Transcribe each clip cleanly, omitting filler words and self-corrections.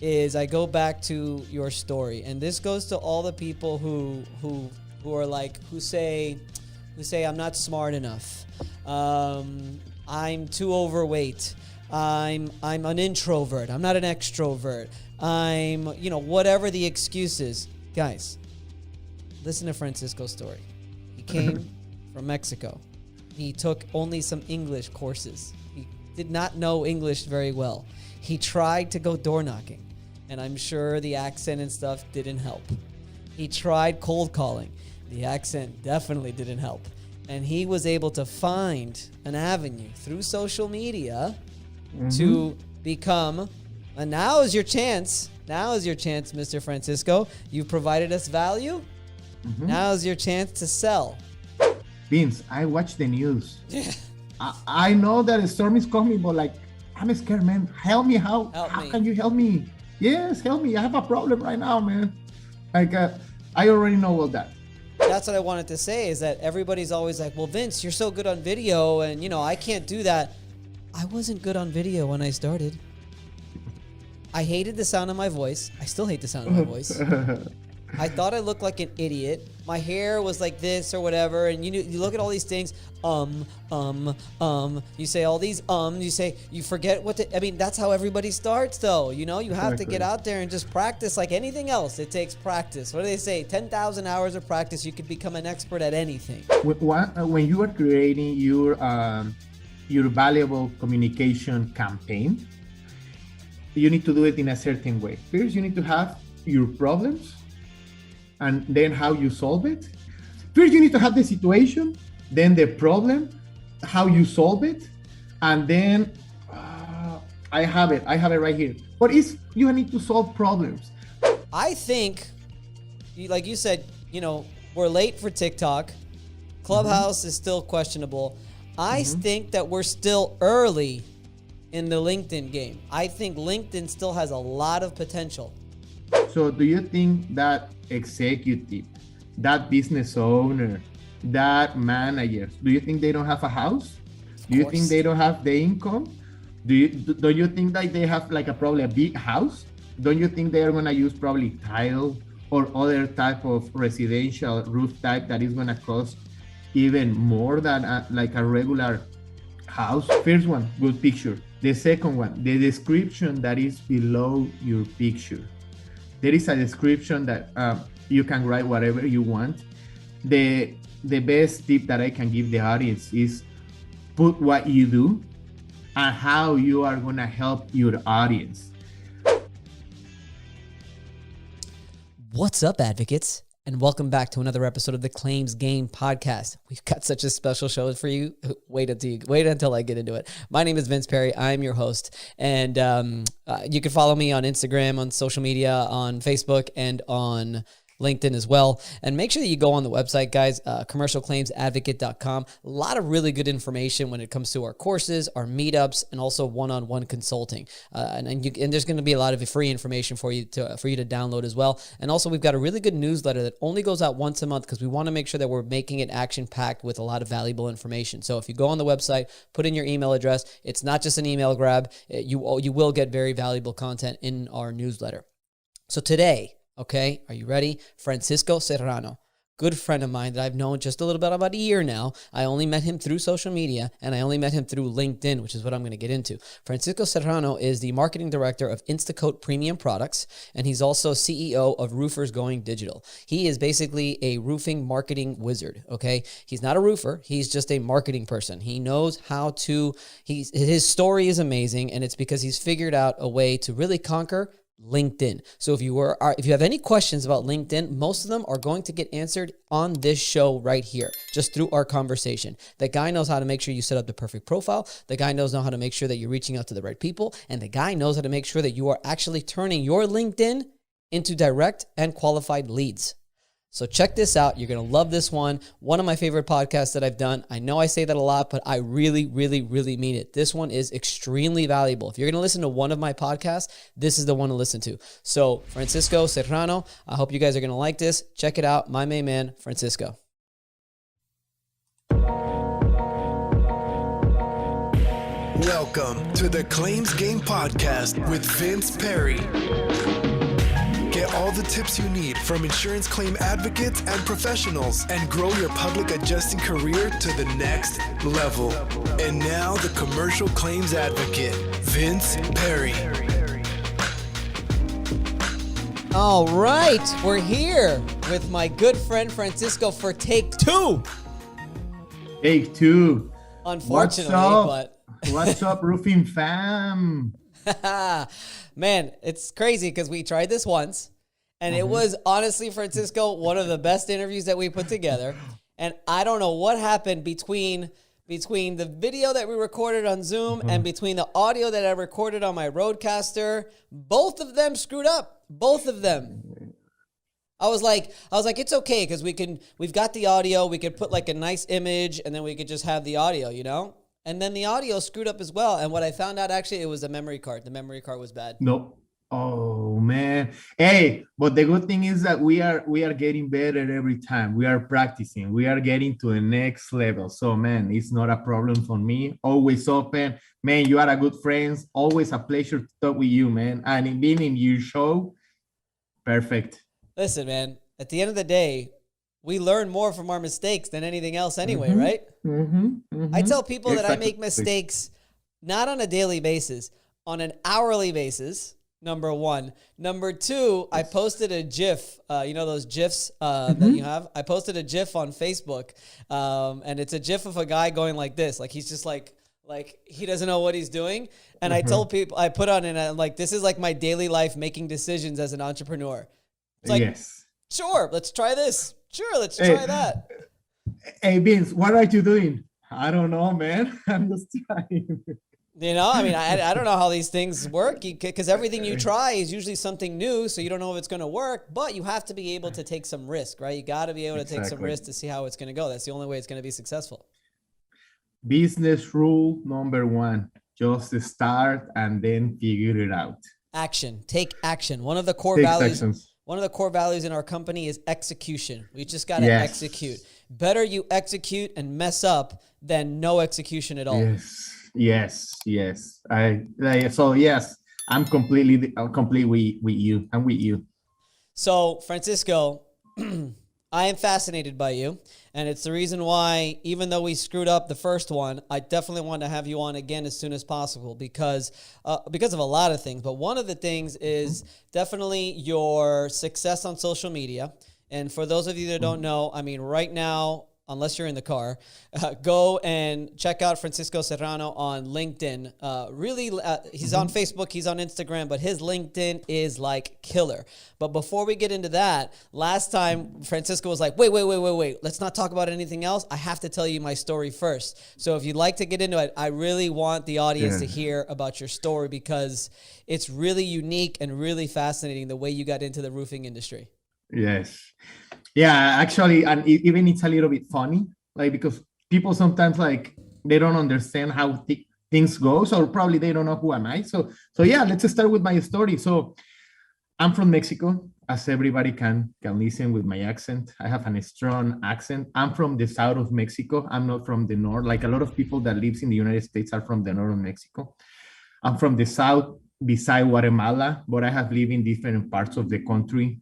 is I go back to your story, and this goes to all the people who are like who say I'm not smart enough, I'm too overweight, I'm an introvert, I'm not an extrovert, I'm whatever the excuse is. Guys, listen to Francisco's story. He came from Mexico. He took only some English courses. He did not know English very well. He tried to go door knocking, and I'm sure the accent and stuff didn't help. He tried cold calling. The accent definitely didn't help. And he was able to find an avenue through social media to become, and now is your chance. Now is your chance, Mr. Francisco. You've provided us value. Now is your chance to sell. Vince, I watch the news. I know that a storm is coming, but like, I'm scared, man. Help me. How can you help me? Yes, help me. I have a problem right now, man. Like, I already know all that. That's what I wanted to say, is that everybody's always like, well, Vince, you're so good on video, and, I can't do that. I wasn't good on video when I started. I hated the sound of my voice. I still hate the sound of my voice. I thought I looked like an idiot. My hair was like this or whatever, and you look at all these things, you say all these you forget that's how everybody starts though. You have to get out there and just practice like anything else. It takes practice. What do they say? 10,000 hours of practice, you could become an expert at anything. When you are creating your valuable communication campaign, you need to do it in a certain way. First, you need to have your problems, and then how you solve it. First, you need to have the situation, then the problem, how you solve it, and then I have it right here. But you need to solve problems. I think, like you said, we're late for TikTok. Clubhouse is still questionable. I think that we're still early in the LinkedIn game. I think LinkedIn still has a lot of potential. So do you think that executive, that business owner, that manager, do you think they don't have a house? Do you think they don't have the income? Do you think that they have probably a big house? Don't you think they're gonna use probably tile or other type of residential roof type that is gonna cost even more than a regular house? First one, good picture. The second one, the description that is below your picture. There is a description that you can write whatever you want. The best tip that I can give the audience is put what you do and how you are going to help your audience. What's up, advocates? And welcome back to another episode of the Claims Game podcast. We've got such a special show for you. Wait until I get into it. My name is Vince Perry. I'm your host. And you can follow me on Instagram, on social media, on Facebook, and on LinkedIn as well. And make sure that you go on the website, guys, commercialclaimsadvocate.com. A lot of really good information when it comes to our courses, our meetups, and also one-on-one consulting. And there's going to be a lot of free information for you to download as well. And also, we've got a really good newsletter that only goes out once a month because we want to make sure that we're making it action-packed with a lot of valuable information. So if you go on the website, put in your email address. It's not just an email grab. You will get very valuable content in our newsletter. So today, okay, are you ready? Francisco Serrano, good friend of mine that I've known just a little bit, about a year now. I only met him through social media, and I only met him through LinkedIn, which is what I'm going to get into. Francisco Serrano is the marketing director of Instacoat Premium Products, and he's also CEO of Roofers Going Digital. He is basically a roofing marketing wizard, okay? He's not a roofer. He's just a marketing person. He knows how to, his story is amazing, and it's because he's figured out a way to really conquer LinkedIn. So if you have any questions about LinkedIn, most of them are going to get answered on this show right here, just through our conversation. The guy knows how to make sure you set up the perfect profile. The guy knows how to make sure that you're reaching out to the right people. And the guy knows how to make sure that you are actually turning your LinkedIn into direct and qualified leads. So check this out. You're going to love this one. One of my favorite podcasts that I've done. I know I say that a lot, but I really, really, really mean it. This one is extremely valuable. If you're going to listen to one of my podcasts, this is the one to listen to. So Francisco Serrano, I hope you guys are going to like this. Check it out. My main man, Francisco. Welcome to the Claims Game Podcast with Vince Perry. Get all the tips you need from insurance claim advocates and professionals and grow your public adjusting career to the next level. And now the commercial claims advocate, Vince Perry. All right, we're here with my good friend Francisco for take two. Take two. Unfortunately, What's up, roofing fam? Man, it's crazy because we tried this once, and it was honestly, Francisco, one of the best interviews that we put together. And I don't know what happened between the video that we recorded on Zoom and between the audio that I recorded on my Rodecaster. Both of them screwed up. Both of them. I was like, it's okay because we've got the audio. We could put like a nice image, and then we could just have the audio, you know. And then the audio screwed up as well. And what I found out, actually, it was a memory card. The memory card was bad. No. Oh man. Hey, but the good thing is that we are getting better every time. We are practicing. We are getting to the next level. So man, it's not a problem for me. Always open. Man, you are a good friend. Always a pleasure to talk with you, man. And being in your show, perfect. Listen, man, at the end of the day, we learn more from our mistakes than anything else anyway, right? I tell people that I make mistakes not on a daily basis, on an hourly basis, number one. Number two, I posted a GIF, you know those GIFs that you have? I posted a GIF on Facebook, and it's a GIF of a guy going like this. Like he's just like he doesn't know what he's doing. And I told people, I put on it, and like, this is like my daily life making decisions as an entrepreneur. It's like, sure, let's try this. Sure, let's try that. Hey, Vince, what are you doing? I don't know, man. I'm just trying. You know, I mean, I don't know how these things work because everything you try is usually something new, so you don't know if it's going to work, but you have to be able to take some risk, right? You got to be able to take some risk to see how it's going to go. That's the only way it's going to be successful. Business rule number one, just start and then figure it out. Action. Take action. One of the core values in our company is execution. We just got to execute. Better you execute and mess up than no execution at all. Yes. I'm completely with you. I'm with you. So, Francisco, I am fascinated by you, and it's the reason why, even though we screwed up the first one, I definitely want to have you on again as soon as possible because of a lot of things. But one of the things is definitely your success on social media. And for those of you that don't know, I mean, right now, unless you're in the car, go and check out Francisco Serrano on LinkedIn. He's on Facebook, he's on Instagram, but his LinkedIn is like killer. But before we get into that, last time Francisco was like, wait. Let's not talk about anything else. I have to tell you my story first. So if you'd like to get into it, I really want the audience to hear about your story because it's really unique and really fascinating the way you got into the roofing industry. Yes. Yeah, actually, and even it's a little bit funny, like, because people sometimes, like, they don't understand how things go, so probably they don't know who am I. So yeah, let's start with my story. So I'm from Mexico, as everybody can listen with my accent. I have a strong accent. I'm from the south of Mexico. I'm not from the north. Like a lot of people that lives in the United States are from the north of Mexico. I'm from the south beside Guatemala, but I have lived in different parts of the country.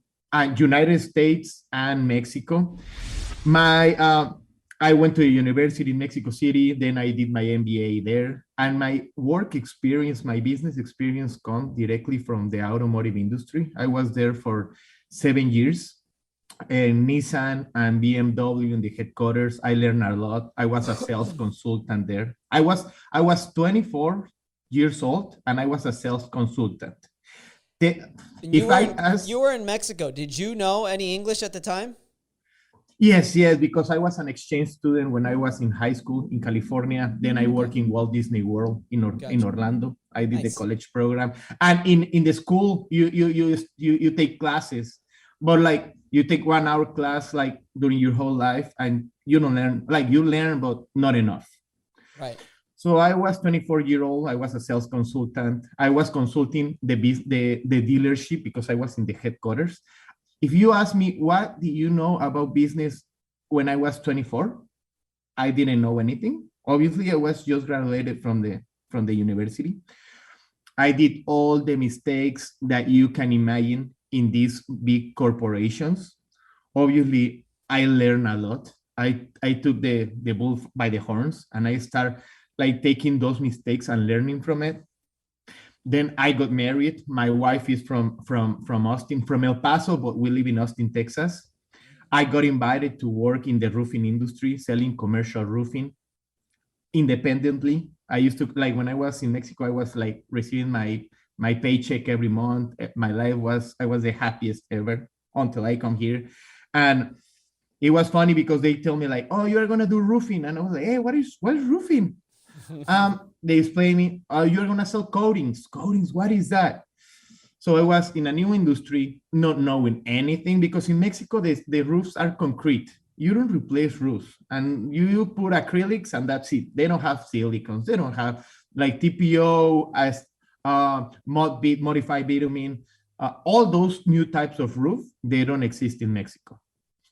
United States and Mexico. I went to a university in Mexico City, then I did my MBA there. And my work experience, my business experience comes directly from the automotive industry. I was there for 7 years. And Nissan and BMW in the headquarters. I learned a lot. I was a sales consultant there. I was 24 years old and I was a sales consultant. You were in Mexico. Did you know any English at the time? Yes, because I was an exchange student when I was in high school in California. Then I worked in Walt Disney World in Orlando. I did the college program. And in the school, you take classes, but like you take 1 hour class like during your whole life, and you don't learn. Like you learn, but not enough. Right. So I was 24-year-old. I was a sales consultant. I was consulting the dealership because I was in the headquarters. If you ask me, what do you know about business when I was 24? I didn't know anything. Obviously, I was just graduated from from the university. I did all the mistakes that you can imagine in these big corporations. Obviously, I learned a lot. I took the bull by the horns, and I start like taking those mistakes and learning from it. Then I got married. My wife is from Austin, from El Paso, but we live in Austin, Texas. I got invited to work in the roofing industry, selling commercial roofing independently. I used to, like, when I was in Mexico, I was like receiving my paycheck every month. My life was, I was the happiest ever until I come here. And it was funny because they tell me like, oh, you're gonna do roofing. And I was like, hey, what is roofing? They explain me, oh, you're gonna sell coatings. Coatings, what is that? So I was in a new industry, not knowing anything, because in Mexico, the roofs are concrete. You don't replace roofs, and you put acrylics and that's it. They don't have silicons. They don't have like TPO, as modified bitumen, all those new types of roof. They don't exist in Mexico.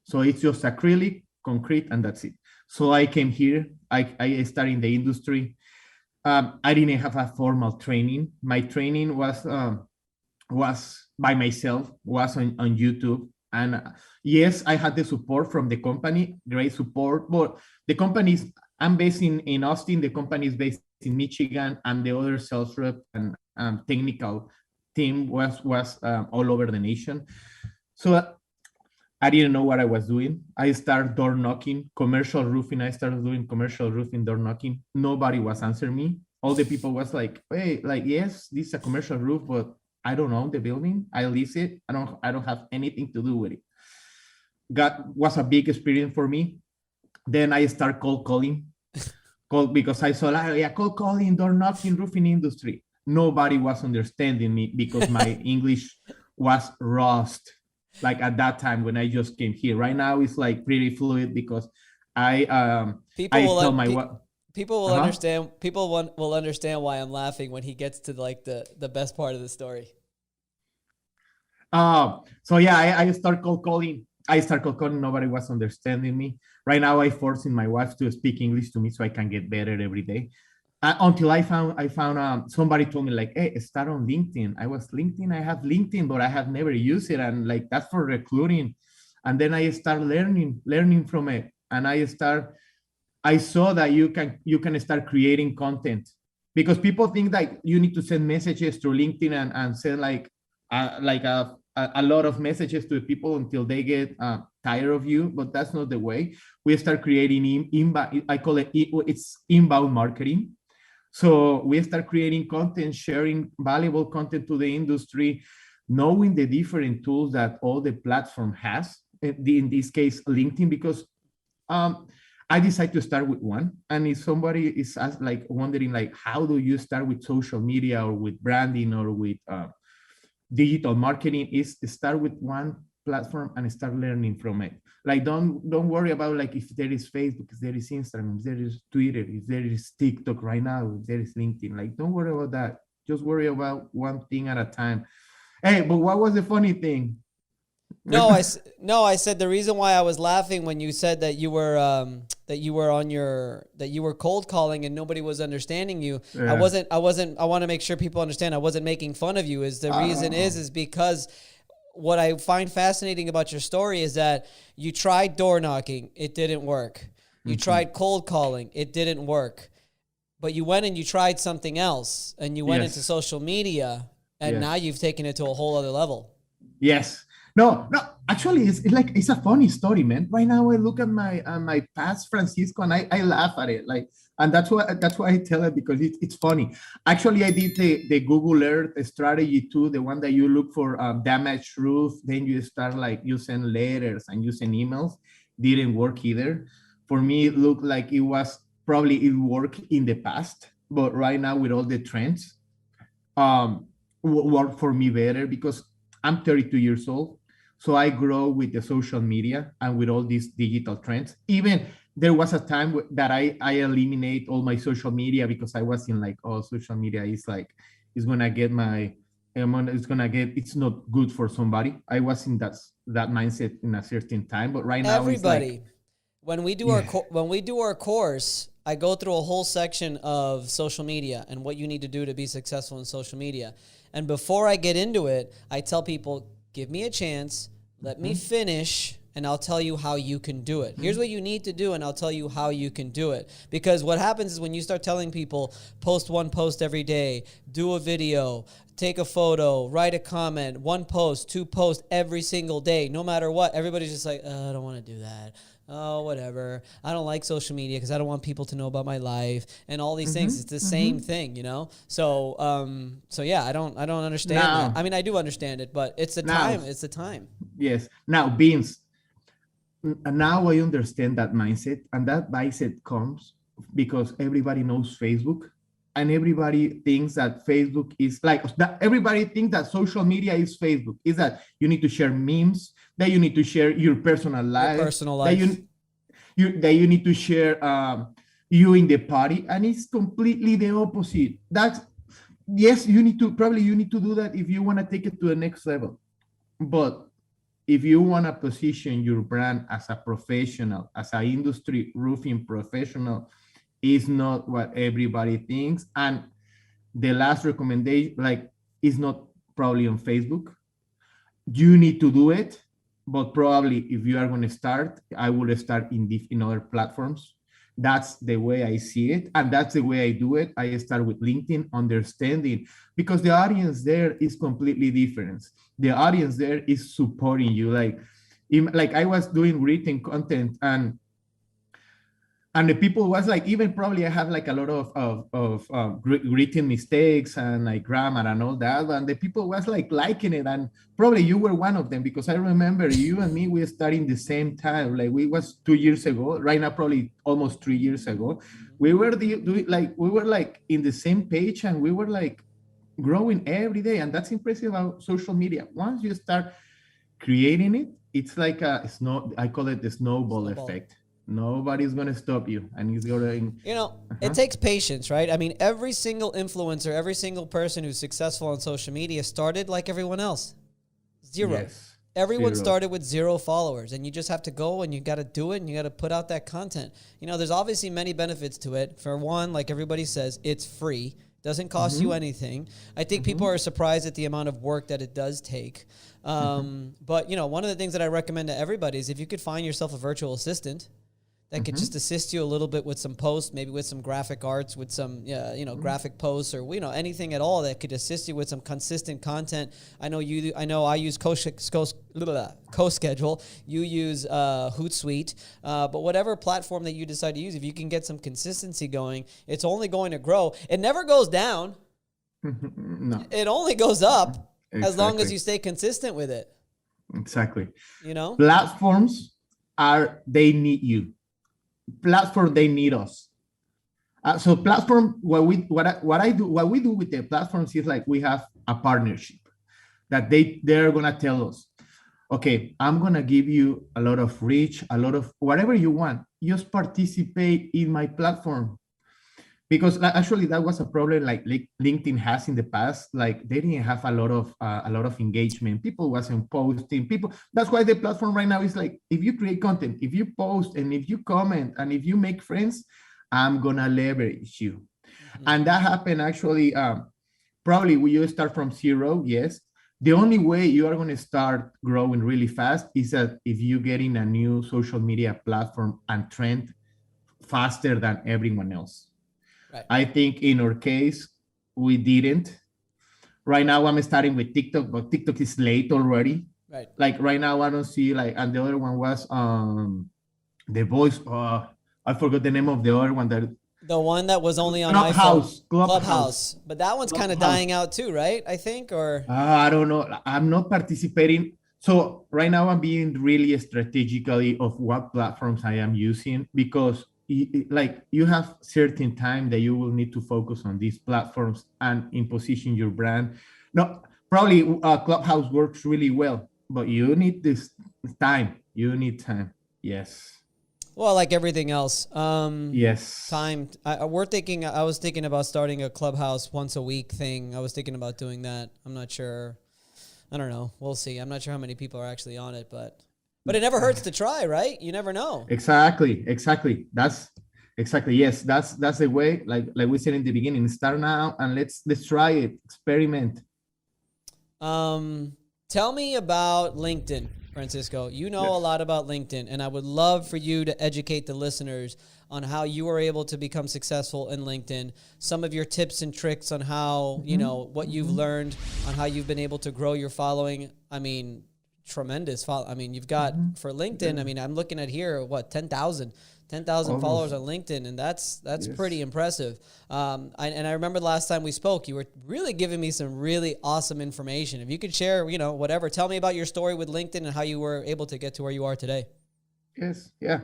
So it's just acrylic, concrete, and that's it. So I came here. I started in the industry. I didn't have a formal training. My training was by myself, was on YouTube. And yes, I had the support from the company, great support, but the companies, I'm based in Austin, the company is based in Michigan, and the other sales rep and technical team was all over the nation. So I didn't know what I was doing. I started door knocking, commercial roofing. I started doing commercial roofing, door knocking. Nobody was answering me. All the people was like, hey, like, yes, this is a commercial roof, but I don't own the building. I lease it. I don't have anything to do with it. Was a big experience for me. Then I start cold calling, because I saw like, yeah, cold calling, door knocking, roofing industry. Nobody was understanding me because my English was rust. Like at that time when I just came here. Right now it's like pretty fluid because People will understand. People will understand why I'm laughing when he gets to like the best part of the story. So yeah, I start cold calling. Nobody was understanding me. Right now, I forcing my wife to speak English to me so I can get better every day. Until I found somebody told me like, hey, start on LinkedIn. I have LinkedIn, but I have never used it, and like that's for recruiting. And then I start learning from it, and I saw that you can start creating content, because people think that you need to send messages through LinkedIn and send like a lot of messages to people until they get tired of you, but that's not the way. We start creating inbound. I call it's inbound marketing. So we start creating content, sharing valuable content to the industry, knowing the different tools that all the platform has. In this case, LinkedIn, because I decided to start with one. And if somebody is wondering like, how do you start with social media or with branding or with digital marketing, is start with one platform and start learning from it. Like don't worry about like if there is Facebook, if there is Instagram, if there is Twitter, if there is TikTok right now, if there is LinkedIn. Like don't worry about that. Just worry about one thing at a time. Hey, but what was the funny thing? No, I said the reason why I was laughing when you said that you were cold calling and nobody was understanding you. Yeah. I want to make sure people understand I wasn't making fun of you. The reason is because what I find fascinating about your story is that you tried door knocking, it didn't work. You tried cold calling, it didn't work. But you went and you tried something else, and you went into social media, and now you've taken it to a whole other level. Yes. No. Actually, it's a funny story, man. Right now, I look at my past Francisco, and I laugh at it. Like, and that's why I tell it, because it's funny. Actually, I did the Google Earth strategy too, the one that you look for damaged roof. Then you start like you send letters and you send emails. Didn't work either. For me, it looked like it worked in the past, but right now with all the trends, work for me better because I'm 32 years old. So I grow with the social media and with all these digital trends. Even there was a time that I eliminate all my social media because I was in like, oh, social media is like, it's not good for somebody. I was in that mindset in a certain time, but right now everybody, when we do our course, I go through a whole section of social media and what you need to do to be successful in social media. And before I get into it, I tell people, give me a chance, let me finish, and I'll tell you how you can do it. Here's what you need to do, and I'll tell you how you can do it. Because what happens is when you start telling people, post one post every day, do a video, take a photo, write a comment, one post, two posts every single day, no matter what, everybody's just like, I don't want to do that. Oh, whatever. I don't like social media because I don't want people to know about my life and all these things. It's the same thing, you know? So, yeah, I don't understand that. I mean, I do understand it, but it's the time. It's the time. Yes. Now, Beans, now I understand that mindset, and that mindset comes because everybody knows Facebook, and everybody thinks that Facebook is like that. Everybody thinks that social media is Facebook. Is that you need to share memes, that you need to share your personal life, that you need to share you in the party, and it's completely the opposite. That's yes, you need to do that if you want to take it to the next level, but if you want to position your brand as a professional, as an industry roofing professional, is not what everybody thinks. And the last recommendation, like, is not probably on Facebook. You need to do it, but probably if you are going to start, I would start in other platforms. That's the way I see it, and that's the way I do it. I start with LinkedIn, understanding, because the audience there is completely different. The audience there is supporting you. Like I was doing written content, and the people was like, even probably I have like a lot of written mistakes and like grammar and all that, and the people was like liking it, and probably you were one of them, because I remember you and me, we started the same time, like we was 2 years ago, right now probably almost 3 years ago. We were in the same page, and we were like growing every day, and that's impressive about social media. Once you start creating it, it's like I call it the snowball effect. Nobody's going to stop you, and he's going to, it takes patience, right? I mean, every single influencer, every single person who's successful on social media started like everyone else. Zero. Yes. Everyone started with 0 followers, and you just have to go and you got to do it, and you got to put out that content. There's obviously many benefits to it. For one, like everybody says, it's free. Doesn't cost you anything. I think people are surprised at the amount of work that it does take. But, one of the things that I recommend to everybody is if you could find yourself a virtual assistant that could just assist you a little bit with some posts, maybe with some graphic arts, with some, graphic posts, or, anything at all that could assist you with some consistent content. I know I use CoSchedule. You use Hootsuite. But whatever platform that you decide to use, if you can get some consistency going, it's only going to grow. It never goes down. No. It only goes up as long as you stay consistent with it. Exactly. Platforms they need you. Platform, they need us. So platform, what we do with the platforms is like we have a partnership that they're gonna tell us, okay, I'm gonna give you a lot of reach, a lot of whatever you want. Just participate in my platform. Because actually that was a problem like LinkedIn has in the past. Like they didn't have a lot of engagement. People wasn't posting. That's why the platform right now is like, if you create content, if you post, and if you comment, and if you make friends, I'm gonna leverage you. And that happened actually. Probably you start from 0. Yes. The only way you are gonna start growing really fast is that if you get in a new social media platform and trend faster than everyone else. Right. I think in our case, we didn't. Right now, I'm starting with TikTok, but TikTok is late already. Right. Like right now, I don't see and the other one was the voice. I forgot the name of the other one. The one that was only on Clubhouse. But that one's kind of dying out too, right? I think, or I don't know. I'm not participating. So right now, I'm being really strategically of what platforms I am using, because you have certain time that you will need to focus on these platforms and in position your brand. No, probably Clubhouse works really well, but you need this time. You need time. Yes. Well, like everything else. Yes. Time. I was thinking about starting a Clubhouse once a week thing. I was thinking about doing that. I'm not sure. I don't know. We'll see. I'm not sure how many people are actually on it, but it never hurts to try, right? You never know. Exactly. Exactly. Yes, that's the way. Like we said in the beginning, start now and let's try it, experiment. Tell me about LinkedIn, Francisco. You know a Yes. lot about LinkedIn, and I would love for you to educate the listeners on how you were able to become successful in LinkedIn. Some of your tips and tricks on how, what you've learned on how you've been able to grow your following. I mean, tremendous follow. I mean, you've got for LinkedIn, I mean, I'm looking at here, 10,000 followers Almost. on LinkedIn, and that's Yes. pretty impressive. And I remember the last time we spoke, you were really giving me some really awesome information. If you could share, whatever, tell me about your story with LinkedIn and how you were able to get to where you are today. Yes. Yeah.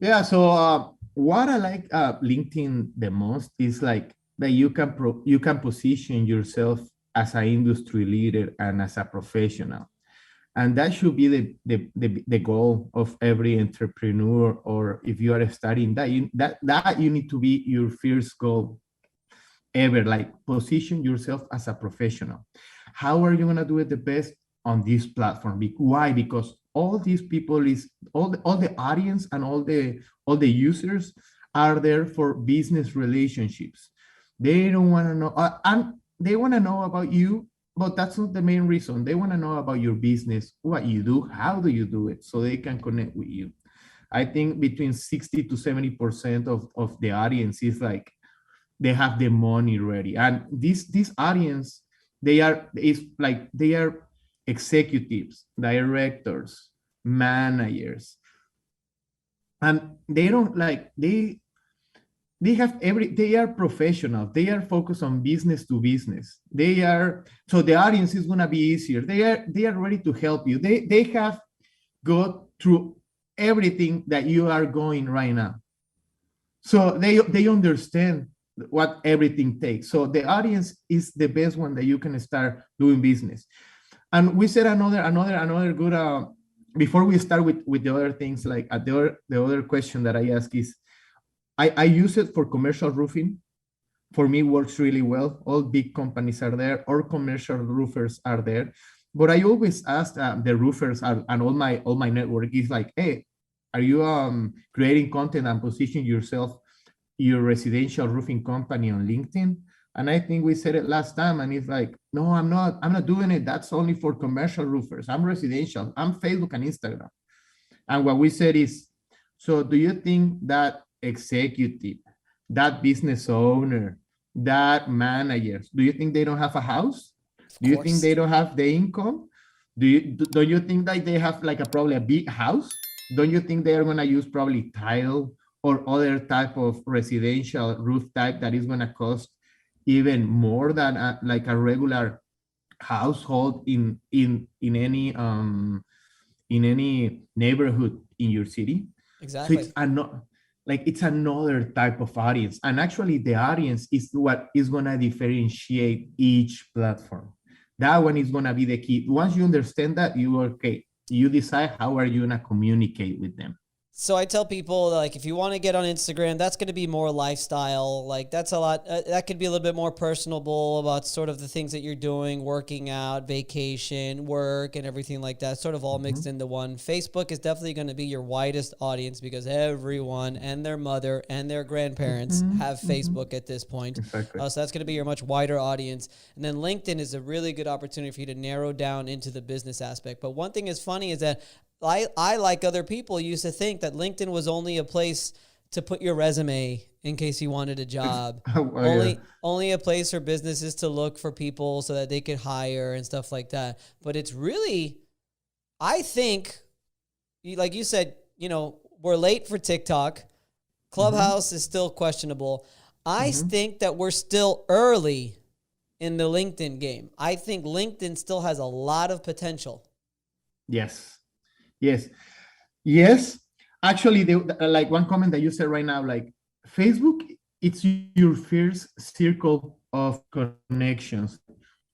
Yeah. So what I like LinkedIn the most is like that you can position yourself as an industry leader and as a professional. And that should be the goal of every entrepreneur, or if you are studying that, you need to be your first goal ever. Like, position yourself as a professional. How are you going to do it the best on this platform? Why? Because all these people is all the audience and all the users are there for business relationships. They don't want to know and they want to know about you, but that's not the main reason. They want to know about your business, what you do, how do you do it, so they can connect with you. I think between 60 to 70% of the audience is like they have the money ready. And this audience, they are executives, directors, managers, and they don't like they are professionals. They are focused on business to business. So the audience is going to be easier. They are ready to help you. They have go through everything that you are going right now. So they understand what everything takes. So the audience is the best one that you can start doing business. And we said another good before we start with the other things, like the other question that I ask is, I use it for commercial roofing. For me, works really well. All big companies are there, or commercial roofers are there. But I always ask the roofers and all my network is like, hey, are you creating content and positioning yourself, your residential roofing company, on LinkedIn? And I think we said it last time, and it's like, no, I'm not doing it. That's only for commercial roofers. I'm residential. I'm Facebook and Instagram. And what we said is, so do you think that executive, that business owner, that managers, do you think they don't have a house? Do you think they don't have the income? Don't you think that they have like probably a big house? Don't you think they are going to use probably tile or other type of residential roof type that is going to cost even more than like a regular household in any neighborhood in your city? Exactly. So it's another type of audience, and actually the audience is what is going to differentiate each platform. That one is going to be the key. Once you understand that, you decide how are you going to communicate with them. So I tell people, like, if you want to get on Instagram, that's going to be more lifestyle. Like, that's a lot. That could be a little bit more personable about sort of the things that you're doing, working out, vacation, work, and everything like that, sort of all mixed into one. Facebook is definitely going to be your widest audience because everyone and their mother and their grandparents have Facebook at this point. Exactly. So that's going to be your much wider audience. And then LinkedIn is a really good opportunity for you to narrow down into the business aspect. But one thing is funny is that I, like other people, used to think that LinkedIn was only a place to put your resume in case you wanted a job. Only a place for businesses to look for people so that they could hire and stuff like that. But it's really, I think, like you said, we're late for TikTok. Clubhouse is still questionable. I think that we're still early in the LinkedIn game. I think LinkedIn still has a lot of potential. Yes. Actually, like one comment that you said right now, like Facebook, it's your first circle of connections,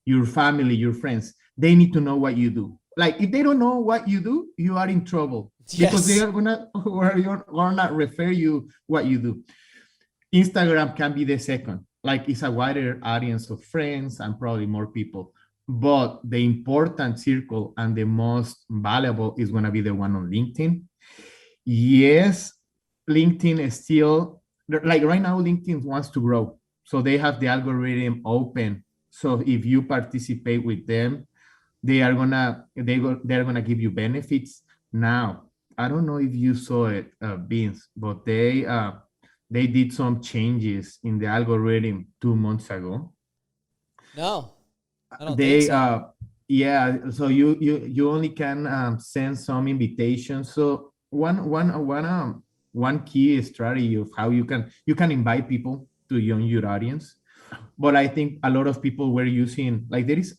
your family, your friends. They need to know what you do. Like, if they don't know what you do, you are in trouble. Yes. Because they are gonna refer you what you do. Instagram can be the second. Like, it's a wider audience of friends and probably more people. But the important circle and the most valuable is going to be the one on LinkedIn. Yes, LinkedIn is still like right now, LinkedIn wants to grow. So they have the algorithm open. So if you participate with them, they're gonna give you benefits. Now, I don't know if you saw it, Vince, but they did some changes in the algorithm 2 months ago. No, I don't think They so. yeah, so you only can send some invitations. So one key strategy of how you can invite people to join your audience. But I think a lot of people were using, like, there is,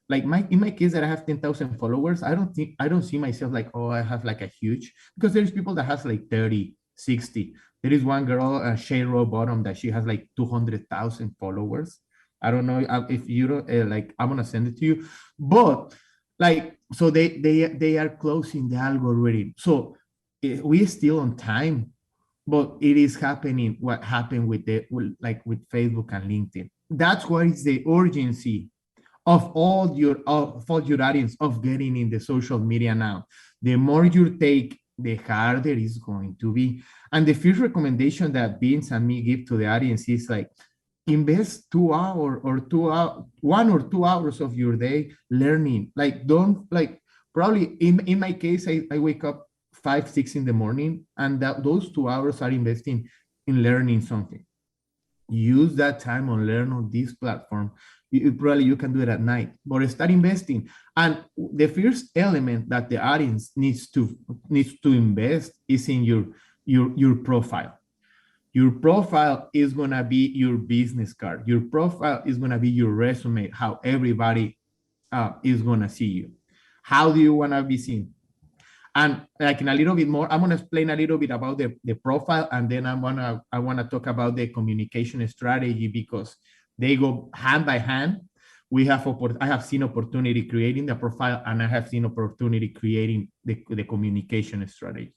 like, in my case, that I have 10,000 followers. I don't see myself like, oh, I have like a huge, because there's people that has like 30, 60. There is one girl, Shay Bottom, that she has like 200,000 followers. I don't know if you don't, like, I'm gonna send it to you. But like, so they are closing the algorithm. So we still on time, but it is happening what happened with Facebook and LinkedIn. That's what is the urgency of all your audience of getting in the social media now. The more you take, the harder it's going to be. And the first recommendation that Vince and me give to the audience is like, invest 2 hours or 2 hours, 1 or 2 hours of your day learning. Like, don't, like, probably in my case, I wake up 5, 6 in the morning, and those 2 hours are investing in learning something. Use that time on learn on this platform. Probably you can do it at night, but start investing. And the first element that the audience needs to invest is in your profile. Your profile is gonna be your business card. Your profile is gonna be your resume, how everybody is gonna see you. How do you wanna be seen? And like, in a little bit more, I'm gonna explain a little bit about the profile, and then I wanna talk about the communication strategy, because they go hand by hand. I have seen opportunity creating the profile, and I have seen opportunity creating the communication strategy.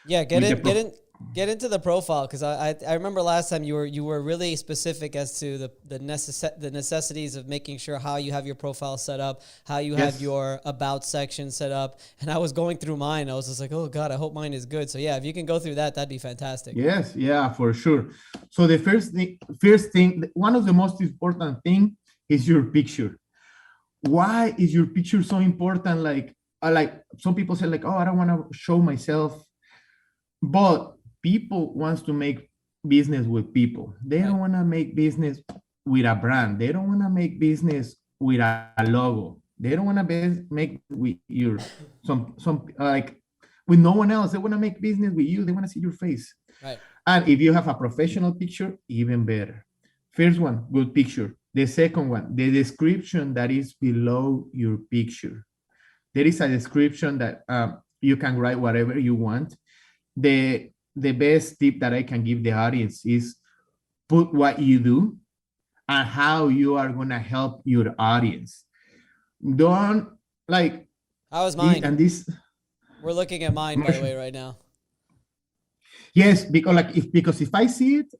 Yeah, With the get into the profile, because I remember last time you were really specific as to the necessities of making sure how you have your profile set up, how you have your about section set up, and I was going through mine. I was just like, oh God, I hope mine is good. So yeah, if you can go through that, that'd be fantastic. Yes, yeah, for sure. So the first thing, one of the most important thing is your picture. Why is your picture so important? Like some people say, like, oh, I don't want to show myself, but people wants to make business with people. They don't want to make business with a brand. They don't want to make business with a logo. They don't want to make with your like with no one else. They want to make business with you. They want to see your face. Right. And if you have a professional picture, even better. First one, good picture. The second one, the description that is below your picture. There is a description that you can write whatever you want. The best tip that I can give the audience is put what you do and how you are going to help your audience. Don't, like, how is mine? This we're looking at mine, by the way, right now. Yes, because if I see it,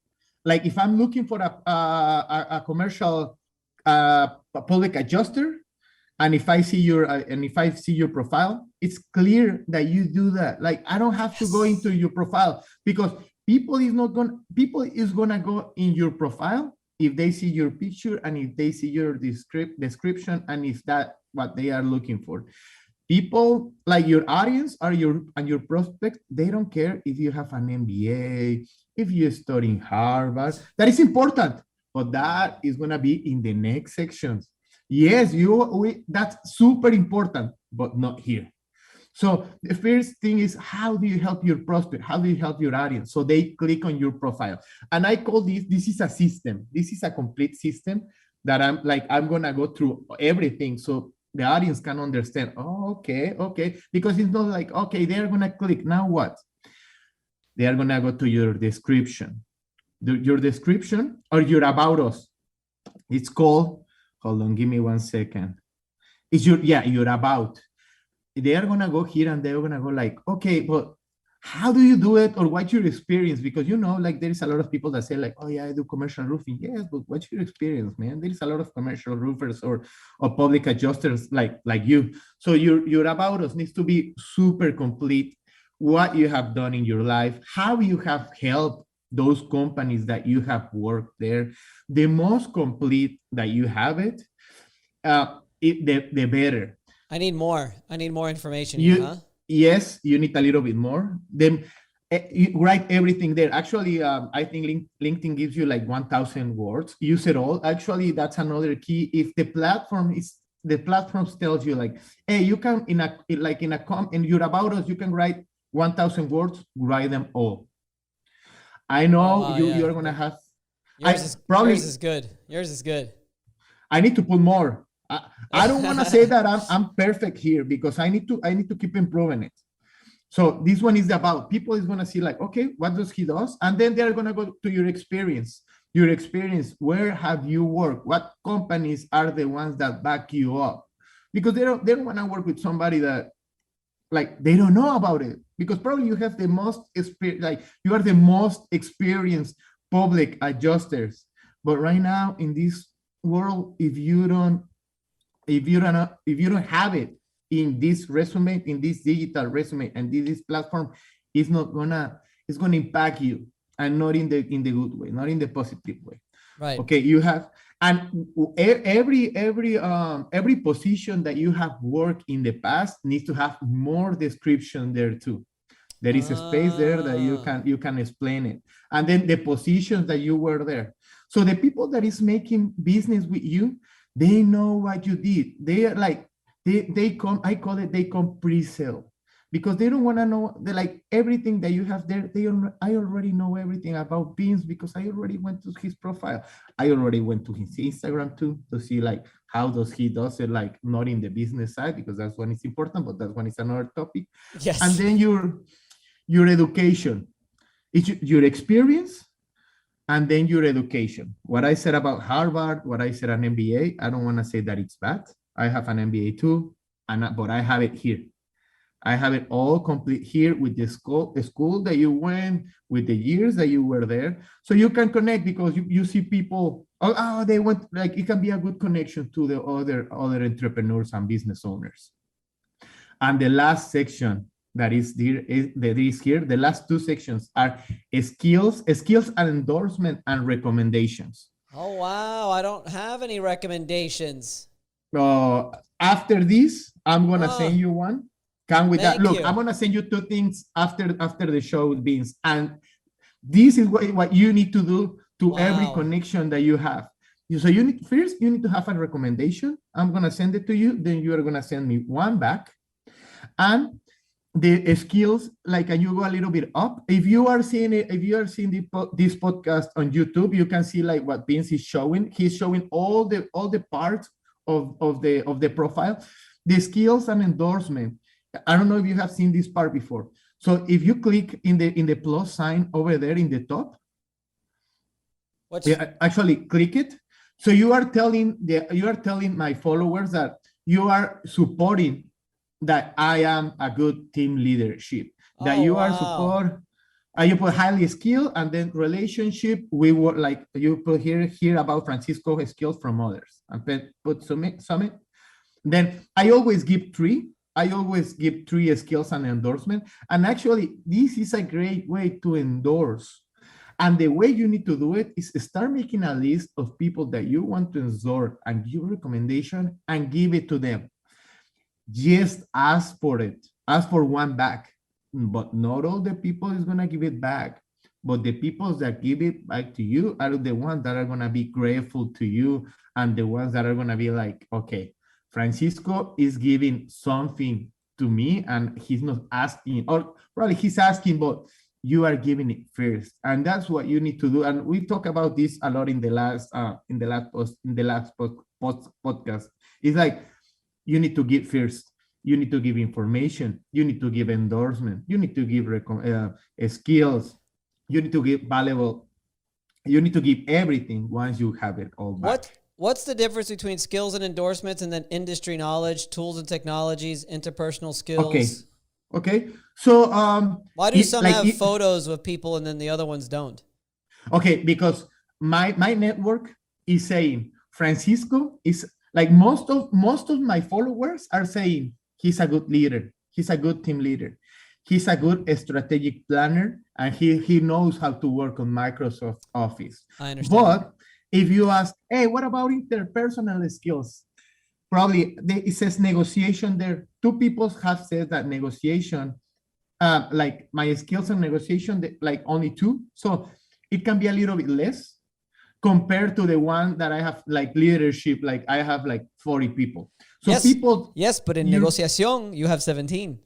like, if I'm looking for a commercial public adjuster, and if I see your profile, it's clear that you do that. Like, I don't have to go into your profile, because people is gonna go in your profile if they see your picture and if they see your description, and if that what they are looking for. People, like your audience and your prospect, they don't care if you have an MBA, if you study in Harvard. That is important, but that is gonna be in the next sections. Yes, that's super important, but not here. So the first thing is, how do you help your prospect? How do you help your audience? So they click on your profile. And I call this is a system. This is a complete system that I'm gonna go through everything, so the audience can understand. Oh, okay. Because it's not like, okay, they're gonna click, now what? They are gonna go to your description. Your description or your about us. It's called, hold on, give me 1 second. It's your about. They are gonna go here and they're gonna go like, okay, but how do you do it, or what's your experience? Because like, there is a lot of people that say like, oh yeah, I do commercial roofing. Yes, but what's your experience, man? There is a lot of commercial roofers or public adjusters like you. So your about us needs to be super complete. What you have done in your life, how you have helped those companies that you have worked there. The most complete that you have it, the better. I need more information here, huh? Yes, you need a little bit more. Then you write everything there. Actually, I think LinkedIn gives you like 1,000 words. Use it all. Actually, that's another key. If the platform tells you like, hey, you can in your about us, you can write 1,000 words. Write them all. I know you're gonna have. Yours is good. Yours is good. I need to put more. I don't want to say that I'm perfect here because I need to keep improving it. So this one is about people is going to see like, okay, what does he does? And then they're going to go to your experience. Where have you worked? What companies are the ones that back you up? Because they don't want to work with somebody that like they don't know about it, because probably you have the most experience, like you are the most experienced public adjusters. But right now in this world, if you don't have it in this resume, in this digital resume, and this platform, it's gonna impact you, and not in the good way, not in the positive way. Right. Okay, you have, and every position that you have worked in the past needs to have more description there too. There is a space there that you can explain it, and then the positions that you were there. So the people that is making business with you, they know what you did. They are like, they come, I call it, they come pre-sale, because they don't want to know like everything that you have there. I already know everything about Beans because I already went to his profile. I already went to his Instagram too to see like how does he does it, like not in the business side, because that's one is important, but that one is another topic. Yes. And then your education, it's your experience, and then your education. What I said about Harvard, what I said an MBA, I don't want to say that it's bad. I have an MBA too, but I have it here. I have it all complete here with the school that you went, with the years that you were there. So you can connect, because you see people, they went, like it can be a good connection to the other entrepreneurs and business owners. And the last section that is here, the last two sections are skills and endorsement and recommendations. Oh, wow. I don't have any recommendations. After this, I'm going to send you one. Come with that. Look, you. I'm going to send you two things after the show, Beans. And this is what you need to do to every connection that you have. So you need to have a recommendation. I'm going to send it to you. Then you are going to send me one back. And the skills, like, and you go a little bit up. If you are seeing this podcast on YouTube, you can see like what Vince is showing. He's showing all the parts of the profile, the skills and endorsement. I don't know if you have seen this part before. So if you click in the plus sign over there in the top, actually click it. So you are telling my followers that you are supporting that I am a good team leadership, that you are support, you put highly skilled, and then relationship, we were like, you put here about Francisco skills from others, and put summit. Then I always give three skills and endorsement. And actually, this is a great way to endorse. And the way you need to do it is start making a list of people that you want to endorse and give recommendation and give it to them. Just ask for it. Ask for one back. But not all the people is going to give it back. But the people that give it back to you are the ones that are going to be grateful to you, and the ones that are going to be like, okay, Francisco is giving something to me, and he's not asking, or probably he's asking, but you are giving it first. And that's what you need to do. And we talk about this a lot in the last podcast. It's like, you need to give first. You need to give information. You need to give endorsement. You need to give skills. You need to give valuable. You need to give everything once you have it all back. What's the difference between skills and endorsements, and then industry knowledge, tools and technologies, interpersonal skills? Okay. So why do some have photos with people and then the other ones don't? Okay, because my network is saying Francisco is like, most of my followers are saying he's a good leader. He's a good team leader. He's a good strategic planner, and he knows how to work on Microsoft Office. I understand. But if you ask, hey, what about interpersonal skills? Probably it says negotiation there. Two people have said that negotiation, like my skills on negotiation, like only two. So it can be a little bit less compared to the one that I have, like leadership, like I have like 40 people. So yes, but in negociación, you have 17.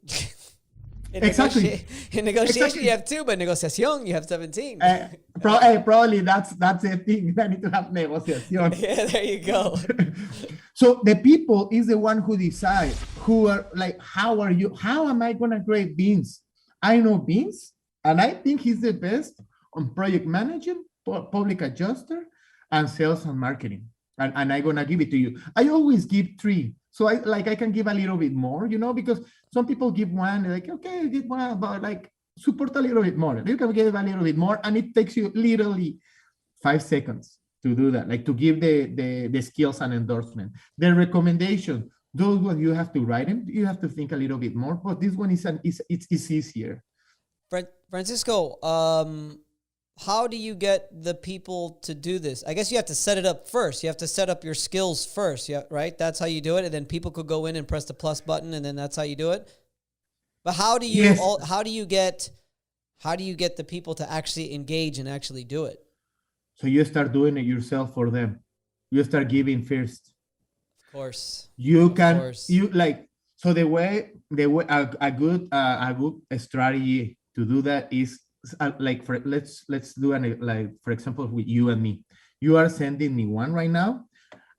Exactly. In negotiation, you have 2, but negociación, you have 17. Probably that's the thing. I need to have negotiation. Yeah, there you go. So the people is the one who decide who are like, how am I going to grade Vince? I know Vince, and I think he's the best on project management, public adjuster, and sales and marketing. And I'm going to give it to you. I always give 3. So I can give a little bit more, because some people give 1, like, okay, I did 1, but like support a little bit more. You can give a little bit more, and it takes you literally 5 seconds to do that, like to give the skills and endorsement. The recommendation, those ones you have to write them. You have to think a little bit more, but this one it's easier. Francisco, how do you get the people to do this? I guess you have to set it up first. You have to set up your skills first, right? That's how you do it, and then people could go in and press the plus button, and then that's how you do it. But how do you get the people to actually engage and actually do it? So you start doing it yourself for them. You start giving first. Of course. So the way a good strategy to do that is like let's do for example with you and me. You are sending me one right now,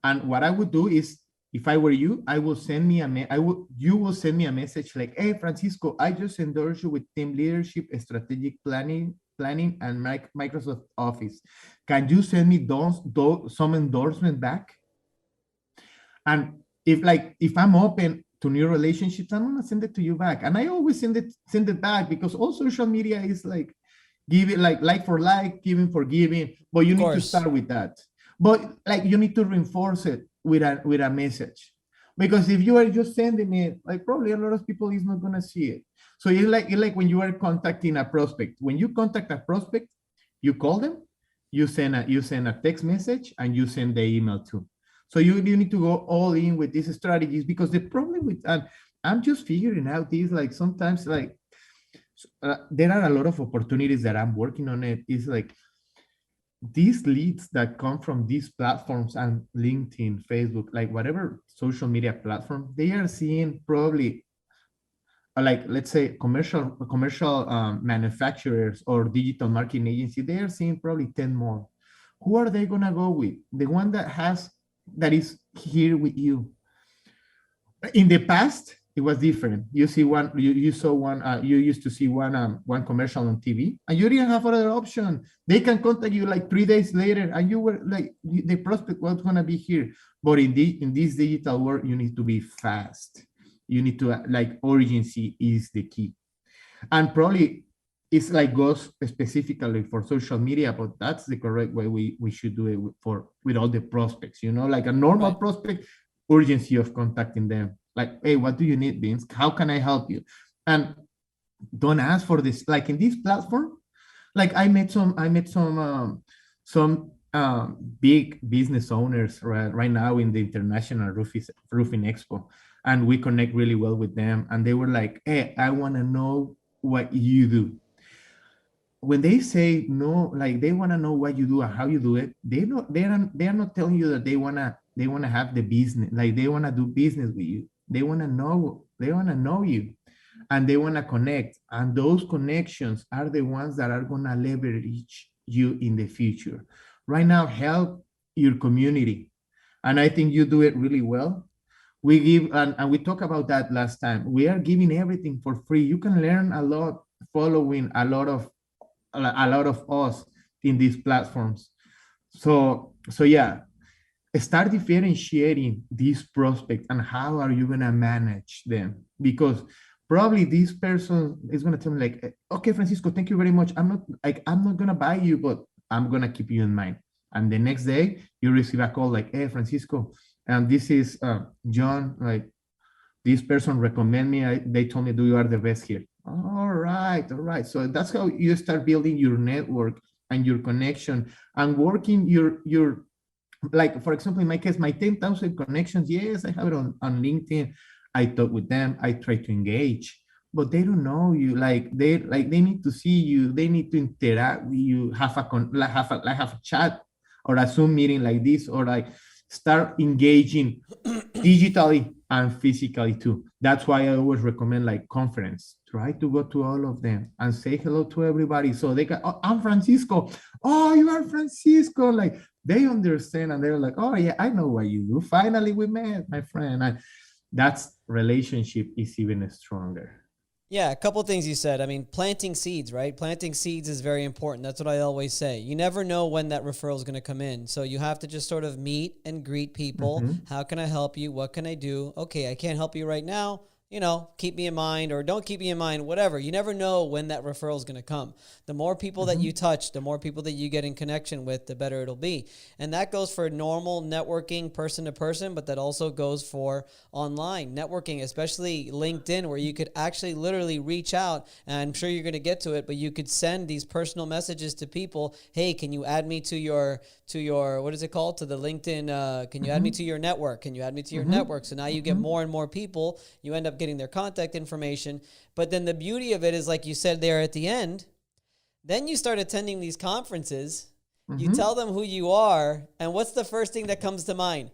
and what I would do is, if I were you, you will send me a message like, hey Francisco, I just endorse you with team leadership, strategic planning, and Microsoft Office. Can you send me some endorsement back? And if I'm open to new relationships, I'm gonna send it to you back. And I always send it back, because all social media is like give it like for like, giving for giving. But you need to start with that. But like you need to reinforce it with a message, because if you are just sending it, like probably a lot of people is not gonna see it. So it's like when you are contacting a prospect. When you contact a prospect, you call them, you send a text message, and you send the email too. So you need to go all in with these strategies, because the problem with, and I'm just figuring out these, like sometimes like there are a lot of opportunities that I'm working on it. Is like these leads that come from these platforms and LinkedIn, Facebook, like whatever social media platform, they are seeing probably like, let's say commercial manufacturers or digital marketing agency, they are seeing probably 10 more. Who are they gonna go with? The one that is here with you. In the past, it was different. You see one, you saw one, you used to see one commercial on TV, and you didn't have other option. They can contact you like 3 days later, and you were like, the prospect was gonna be here. But in this digital world, you need to be fast. You need to like, urgency is the key. And probably it's like goes specifically for social media, but that's the correct way we should do it with all the prospects, like a normal prospect, urgency of contacting them. Like, hey, what do you need, Vince? How can I help you? And don't ask for this. Like in this platform, like I met some big business owners right now in the International Roofing Expo, and we connect really well with them. And they were like, hey, I want to know what you do. When they say no, like they want to know what you do and how you do it, they are not telling you that they want to have the business, like they want to do business with you. They want to know you, and they want to connect. And those connections are the ones that are going to leverage you in the future. Right now, help your community. And I think you do it really well. We give, and we talked about that last time. We are giving everything for free. You can learn a lot following a lot of us in these platforms. So yeah, start differentiating these prospects and how are you going to manage them, because probably this person is going to tell me like, okay, Francisco, thank you very much. I'm not going to buy you, but I'm going to keep you in mind. And the next day you receive a call like, hey, Francisco, and this is John, like this person recommend me. They told me you are the best here. All right, all right. So that's how you start building your network and your connection and working your like, for example, in my case, my 10,000 connections, yes, I have it on LinkedIn. I talk with them, I try to engage, but they don't know you. They need to see you, they need to interact with you, have a chat or a Zoom meeting like this, or like start engaging digitally and physically too. That's why I always recommend like conference. Try to go to all of them and say hello to everybody. So they can, oh, I'm Francisco. Oh, you are Francisco. Like they understand and they're like, oh yeah, I know what you do. Finally, we met, my friend. And that's relationship is even stronger. Yeah, a couple of things you said. I mean, planting seeds, right? Planting seeds is very important. That's what I always say. You never know when that referral is going to come in. So you have to just sort of meet and greet people. How can I help you? What can I do? Okay, I can't help you right now. You know, keep me in mind or don't keep me in mind, whatever. You never know when that referral is going to come. The more people that you touch, the more people that you get in connection with, the better it'll be. And that goes for normal networking person to person, but that also goes for online networking, especially LinkedIn, where you could actually literally reach out, and I'm sure you're going to get to it, but you could send these personal messages to people. Hey, can you add me to your, what is it called? To the LinkedIn, can you add me to your network? Can you add me to your network? So now you get more and more people. You end up getting their contact information. But then the beauty of it is, like you said there at the end, then you start attending these conferences. You tell them who you are. And what's the first thing that comes to mind?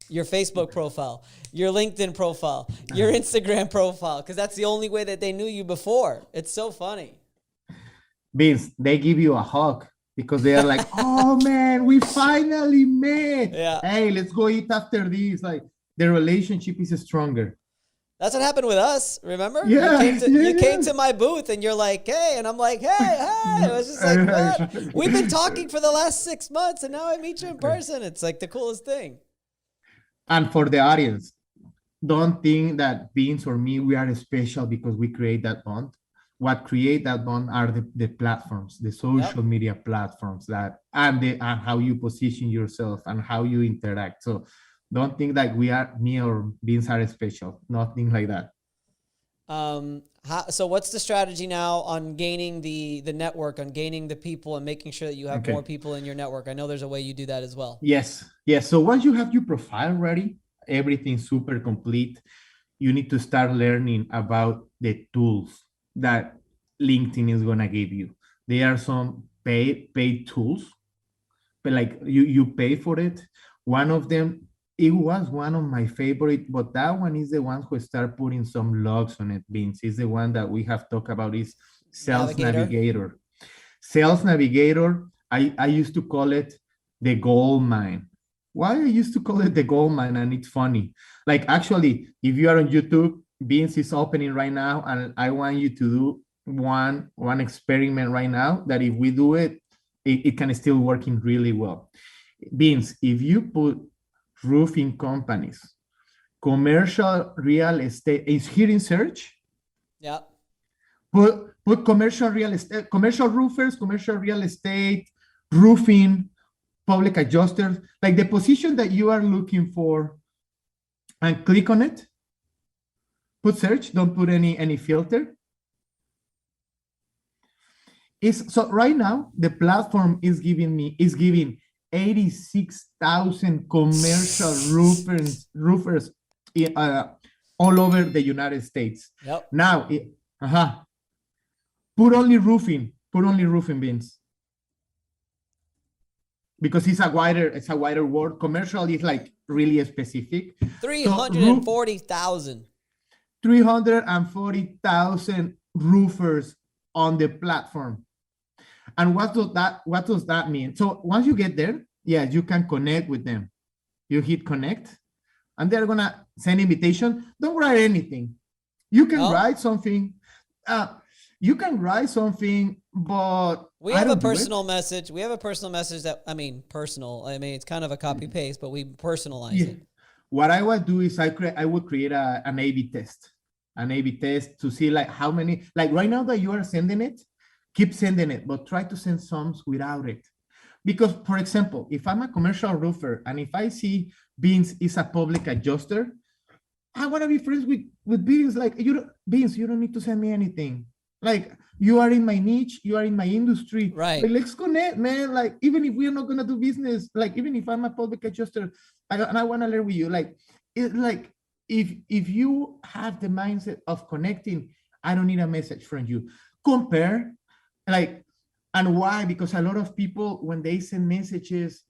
Your Facebook profile, your LinkedIn profile, your Instagram profile, because that's the only way that they knew you before. It's so funny. Vince, they give you a hug because they are like, oh man, we finally met. Yeah. Hey, let's go eat after this. Like the relationship is stronger. That's what happened with us, remember? Yeah, you came to my booth and you're like, hey, and I'm like, hey. It was just like, what? We've been talking for the last 6 months and now I meet you in person. It's like the coolest thing. And for the audience, don't think that Vince or me, we are special because we create that bond. What create that bond are the platforms, the social media platforms and how you position yourself and how you interact. So don't think that me or Vince are special. Nothing like that. So what's the strategy now on gaining the network, on gaining the people and making sure that you have more people in your network? I know there's a way you do that as well. Yes. So once you have your profile ready, everything super complete, you need to start learning about the tools that LinkedIn is going to give you. There are some paid tools, but like you pay for it. One of them, it was one of my favorite, but that one is the one who start putting some logs on it, Vince. It's the one that we have talked about is Sales Navigator. Sales Navigator, I used to call it the gold mine. Why I used to call it the gold mine? And it's funny. Like actually, if you are on YouTube, Vince is opening right now, and I want you to do one experiment right now that if we do it, it can still working really well. Vince, if you put roofing companies, commercial real estate is here in search. Yeah. Put commercial real estate, commercial roofers, commercial real estate, roofing, public adjusters, like the position that you are looking for, and click on it. Put search, don't put any filter. So right now the platform is giving 86,000 commercial roofers all over the United States. Yep. Now, put only roofing, Vince, because it's a wider word. Commercial is like really specific. 340,000. 340,000 roofers on the platform. And what does that mean? So once you get there, you can connect with them. You hit connect, and they're gonna send invitation. Don't write anything. You can write something. But we have a personal message. We have a personal message that, personal. It's kind of a copy paste, but we personalize it. What I would do is I would create an A/B test to see like how many, like right now that you are sending it, keep sending it, but try to send some without it. Because, for example, if I'm a commercial roofer and if I see Vince is a public adjuster, I want to be friends with Vince. Like, Vince, you don't need to send me anything. Like, you are in my niche, you are in my industry. Right. Like, let's connect, man. Like, even if we're not gonna do business, like even if I'm a public adjuster, and I want to learn with you, like, it like if you have the mindset of connecting, I don't need a message from you. Compare, like, and why? Because a lot of people, when they send messages,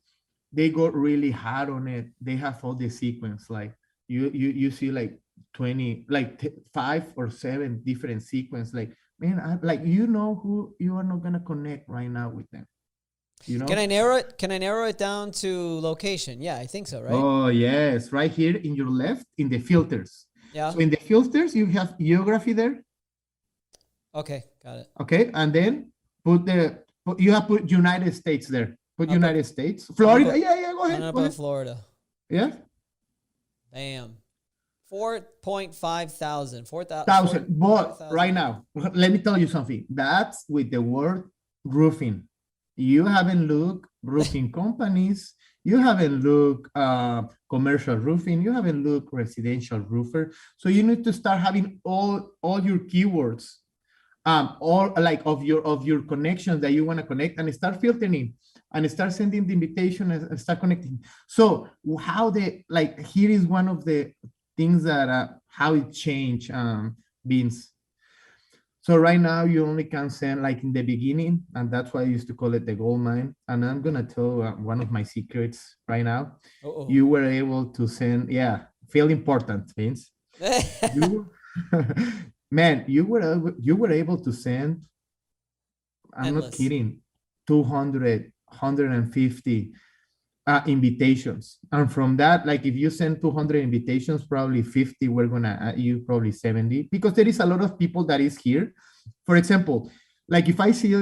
they go really hard on it. They have all the sequence, like you see like 20, like 5 or 7 different sequence. Like, man, like, who you are not gonna connect right now with them. Can I narrow it? Can I narrow it down to location? Yeah, I think so, right? Oh yes, right here in your left in the filters. Yeah. So in the filters you have geography there. Okay, got it. Okay, and then you have put United States there. Put United States, Go Florida. ahead. Go ahead. Go Go ahead. Florida. Yeah. Bam. 4.5 thousand. 4,000. But right now, let me tell you something. That's with the word roofing. You haven't looked roofing companies. You haven't looked commercial roofing. You haven't looked residential roofer. So you need to start having all your keywords, all like of your connections that you want to connect, and start filtering and start sending the invitation and start connecting. So how here is one of the things that how it changed, Beans. So right now you only can send like in the beginning, and that's why I used to call it the gold mine. And I'm gonna tell one of my secrets right now. Uh-oh. You were able to send, feel important, Vince. Man, you were able to send, I'm Endless. not kidding, 200, 150 invitations. And from that, like if you send 200 invitations, probably 50 we're gonna add you, probably 70, because there is a lot of people that is here. For example, like if I see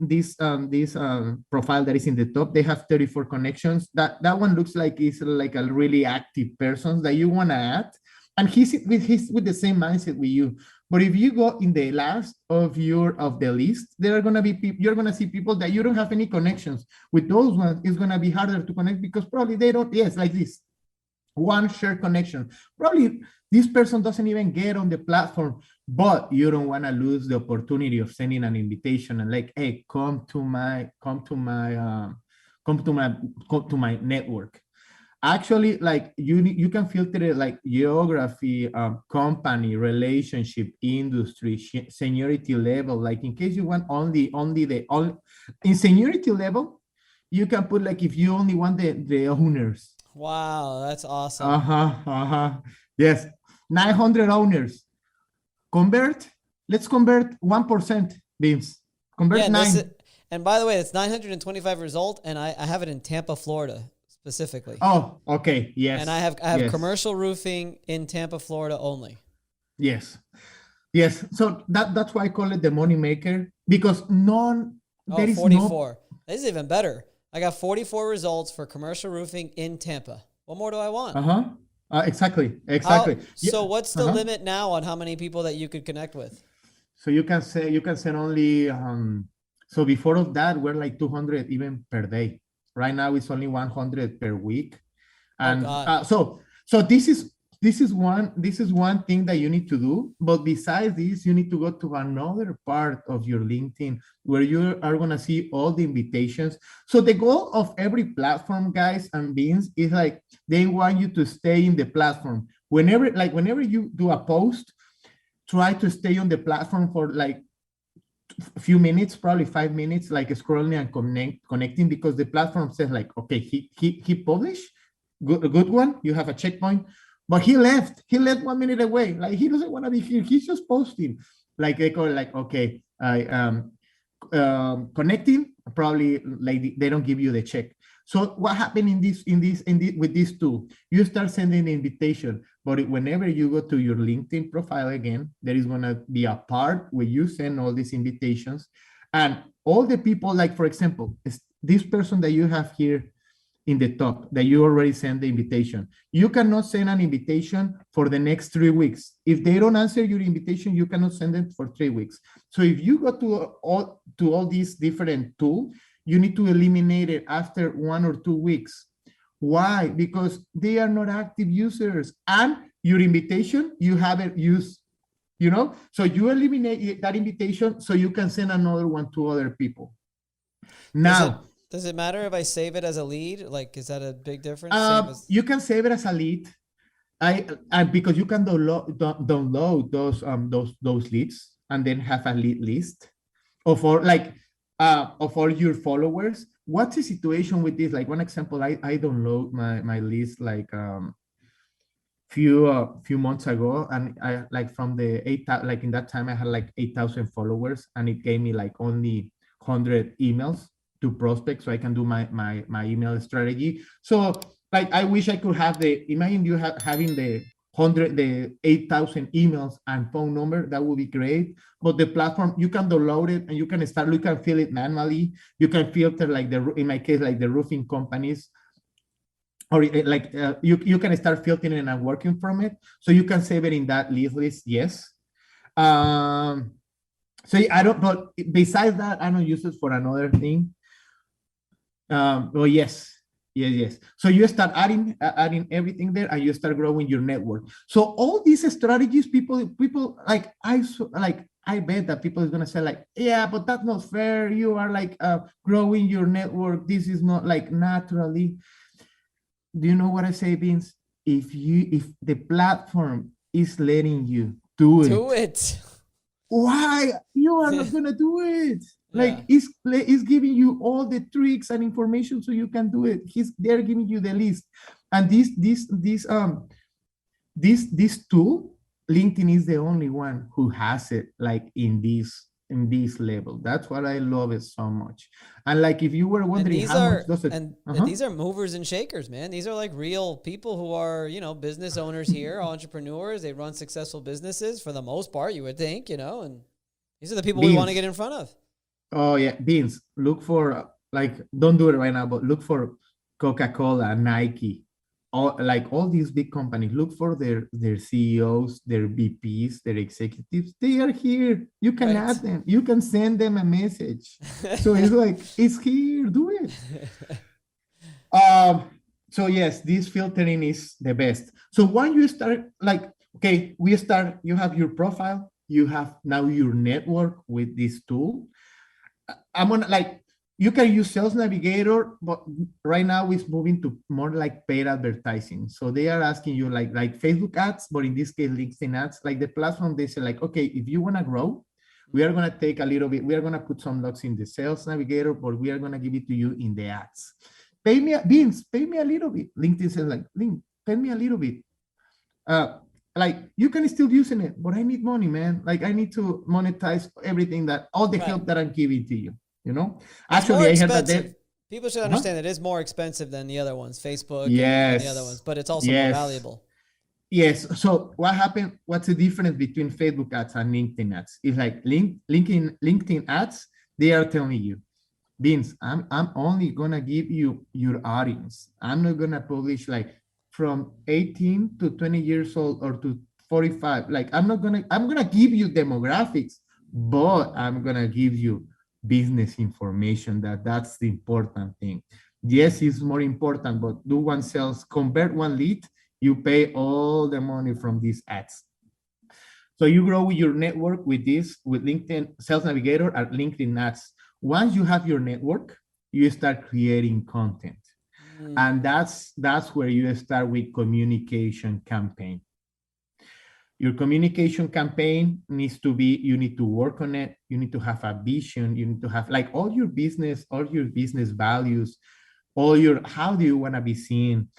this profile that is in the top, they have 34 connections. That one looks like it's like a really active person that you want to add, and he's with the same mindset with you. But if you go in the last of the list, there are gonna be people, you're gonna see people that you don't have any connections with. Those ones it's gonna be harder to connect because probably they don't. Yes, like this one shared connection. Probably this person doesn't even get on the platform, but you don't want to lose the opportunity of sending an invitation and like, hey, come to my network. Actually, like you can filter it like geography, company, relationship, industry, seniority level. Like in case you want only in seniority level, you can put like if you only want the owners. Wow, that's awesome. Yes, 900 owners. Let's convert 1%, Beams. Convert 9. And by the way, it's 925 result, and I have it in Tampa, Florida, specifically. Oh, okay, yes. And I have commercial roofing in Tampa, Florida only. Yes. So that's why I call it the money maker, because there is 44. This is even better. I got 44 results for commercial roofing in Tampa. What more do I want? Exactly. So what's the limit now on how many people that you could connect with? So you can send only, so before of that, we're like 200 even per day. Right now it's only 100 per week. And so this is one thing that you need to do. But besides this, you need to go to another part of your LinkedIn where you are going to see all the invitations. So the goal of every platform, guys and Beans, is like they want you to stay in the platform. Whenever you do a post, try to stay on the platform for like a few minutes, probably 5 minutes, like scrolling and connecting, because the platform says like, okay, he published, a good one, you have a checkpoint. But he left 1 minute away. Like he doesn't want to be here. He's just posting. Like they call it like, okay, I connecting. Probably like they don't give you the check. So what happened with this tool? You start sending the invitation, but whenever you go to your LinkedIn profile again, there is gonna be a part where you send all these invitations, and all the people. Like for example, this person that you have here in the top that you already sent the invitation. You cannot send an invitation for the next 3 weeks. If they don't answer your invitation, you cannot send it for 3 weeks. So if you go to all these different tools, you need to eliminate it after 1 or 2 weeks. Why? Because they are not active users, and your invitation, you haven't used you know? So you eliminate that invitation so you can send another one to other people. Now, does it matter if I save it as a lead? Like, is that a big difference? You can save it as a lead. Because you can download those leads and then have a lead list of all your followers. What's the situation with this? Like one example, I download my list like few months ago, and I like from the 8,000, like in that time I had like 8,000 followers, and it gave me like only 100 emails to prospects, so I can do my email strategy. So like I wish I could have imagine you having the 8,000 emails and phone number. That would be great. But the platform, you can download it and you can fill it manually. You can filter like in my case, like the roofing companies, or like you can start filtering and working from it. So you can save it in that list. Yes. So I don't, but besides that, I don't use it for another thing. Well, yes. So you start adding everything there, and you start growing your network. So all these strategies, people like I bet that people is gonna say like, yeah, but that's not fair. You are like growing your network. This is not like naturally. Do you know what I say, Vince? If the platform is letting you do it, why you are not gonna do it? Like it's giving you all the tricks and information so you can do it. They're giving you the list, and this tool, LinkedIn is the only one who has it like in this level. That's what I love it so much. And like if you were wondering how much does it, and these are movers and shakers, man. These are like real people who are, you know, business owners here, entrepreneurs. They run successful businesses for the most part, you would think, you know, and these are the people we want to get in front of. Oh yeah, Beans, look for don't do it right now, but look for Coca-Cola, Nike, all these big companies. Look for their CEOs, their VPs, their executives. They are here. You can add them. You can send them a message. So it's like, it's here. Do it. So yes, this filtering is the best. So when you start, like, okay, you have your profile, you have now your network with this tool. I'm gonna you can use Sales Navigator, but right now it's moving to more like paid advertising. So they are asking you like Facebook ads, but in this case, LinkedIn ads. Like the platform, they say like, okay, if you wanna grow, we are gonna take a little bit. We are gonna put some logs in the Sales Navigator, but we are gonna give it to you in the ads. Pay me a little bit. LinkedIn says like, pay me a little bit. Like you can still using it, but I need money, man. Like I need to monetize everything all the help that I'm giving to you. You know, actually, I heard that people should understand it is more expensive than the other ones, Facebook and the other ones, but it's also more valuable. Yes. So what happened? What's the difference between Facebook ads and LinkedIn ads? It's like LinkedIn ads. They are telling you, Vince, I'm only gonna give you your audience. I'm not gonna publish like from 18 to 20 years old or to 45. Like I'm gonna give you demographics, but I'm gonna give you business information. That's the important thing. Yes, it's more important, but do one sales, convert one lead, you pay all the money from these ads. So you grow with your network with LinkedIn Sales Navigator or LinkedIn ads. Once you have your network, you start creating content. And that's where you start with communication campaign. Your communication campaign needs to be, you need to work on it. You need to have a vision. You need to have like all your business values, how do you want to be seen?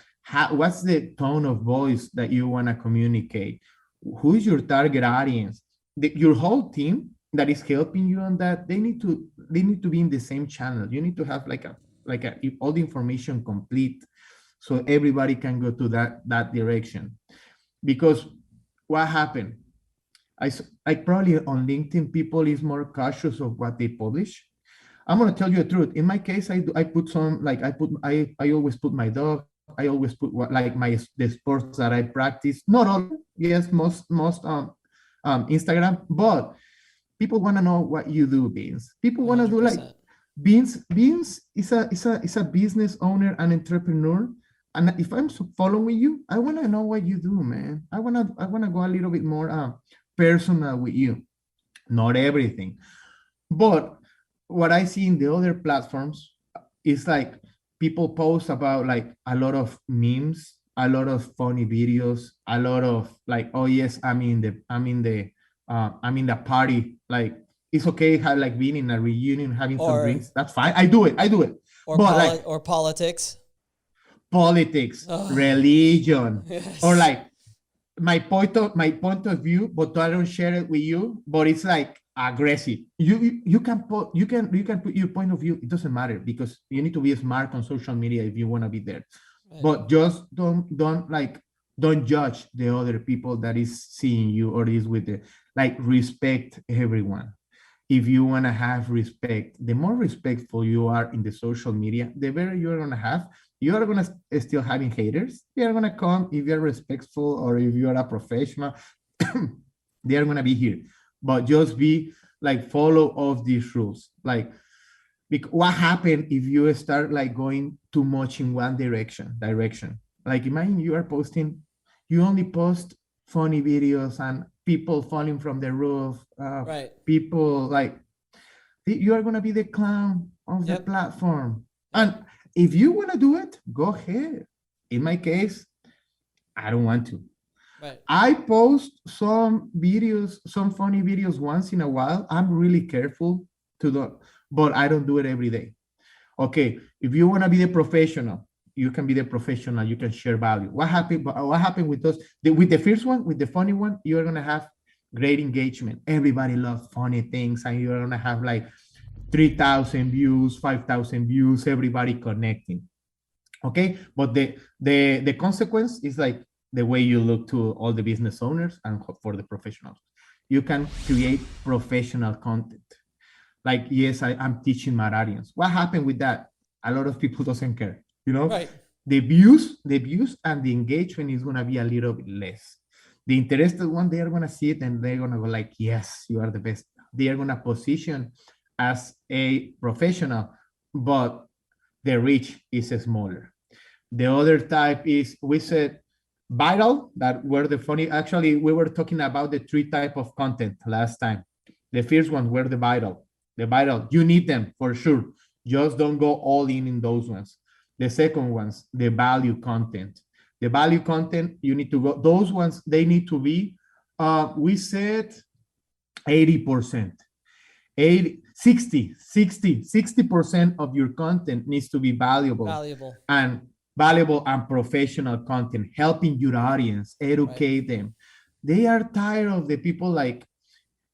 What's the tone of voice that you want to communicate? Who is your target audience? Your whole team that is helping you on that, they need to be in the same channel. You need to have all the information complete so everybody can go to that direction. Because what happened? I probably on LinkedIn, people is more cautious of what they publish. I'm gonna tell you the truth. In my case, I put some I always put my dog. I always put the sports that I practice. Not all, yes, most Instagram, but people want to know what you do, Beans. People want to do like Beans is a business owner and entrepreneur. And if I'm following you, I want to know what you do, man. I want to go a little bit more personal with you, not everything. But what I see in the other platforms is like people post about like a lot of memes, a lot of funny videos, a lot of like, oh yes, I'm in the party. Like it's okay, have like being in a reunion, having some drinks. That's fine. I do it. But like Or politics. politics, religion, Yes. or like my point of view, but I don't share it with you. But it's like aggressive. You can put your point of view. It doesn't matter because you need to be smart on social media if you want to be there. Right. But just don't judge the other people that is seeing you or is with the like respect everyone. If you want to have respect, the more respectful you are in the social media, the better you're going to have. You are going to still having haters. They are going to come if you're respectful or if you are a professional. They are going to be here. But just be like, follow all these rules. Like, what happened if you start like going too much in one direction? Like, imagine you are posting, you only post funny videos and people falling from the roof, Right. people like, you are going to be the clown of the Yep. platform. And if you want to do it, go ahead. In my case, I don't want to. Right. I post some videos, some funny videos once in a while. I'm really careful to do, but I don't do it every day. Okay, if you want to be the professional, you can be the professional. You can share value. What happened with those? With the first one, with the funny one, you're gonna have great engagement. Everybody loves funny things, and you're gonna have like 3,000 views, 5,000 views. Everybody connecting. Okay, but the consequence is like the way you look to all the business owners and for the professionals. You can create professional content. Like, yes, I'm teaching Mararians. What happened with that? A lot of people doesn't care, you know? Right. The views and the engagement is gonna be a little bit less. The interested one, they are gonna see it and they're gonna go like, yes, you are the best. They are gonna position as a professional, but the reach is smaller. The other type is, we said viral, that were the funny. Actually, we were talking about the 3 type of content last time. The first one were the viral. You need them for sure. Just don't go all in those ones. The second ones, the value content. The value content, you need to go, those ones, they need to be, we said 80%. 60% of your content needs to be valuable and professional content, helping your audience, educate them. They are tired of the people like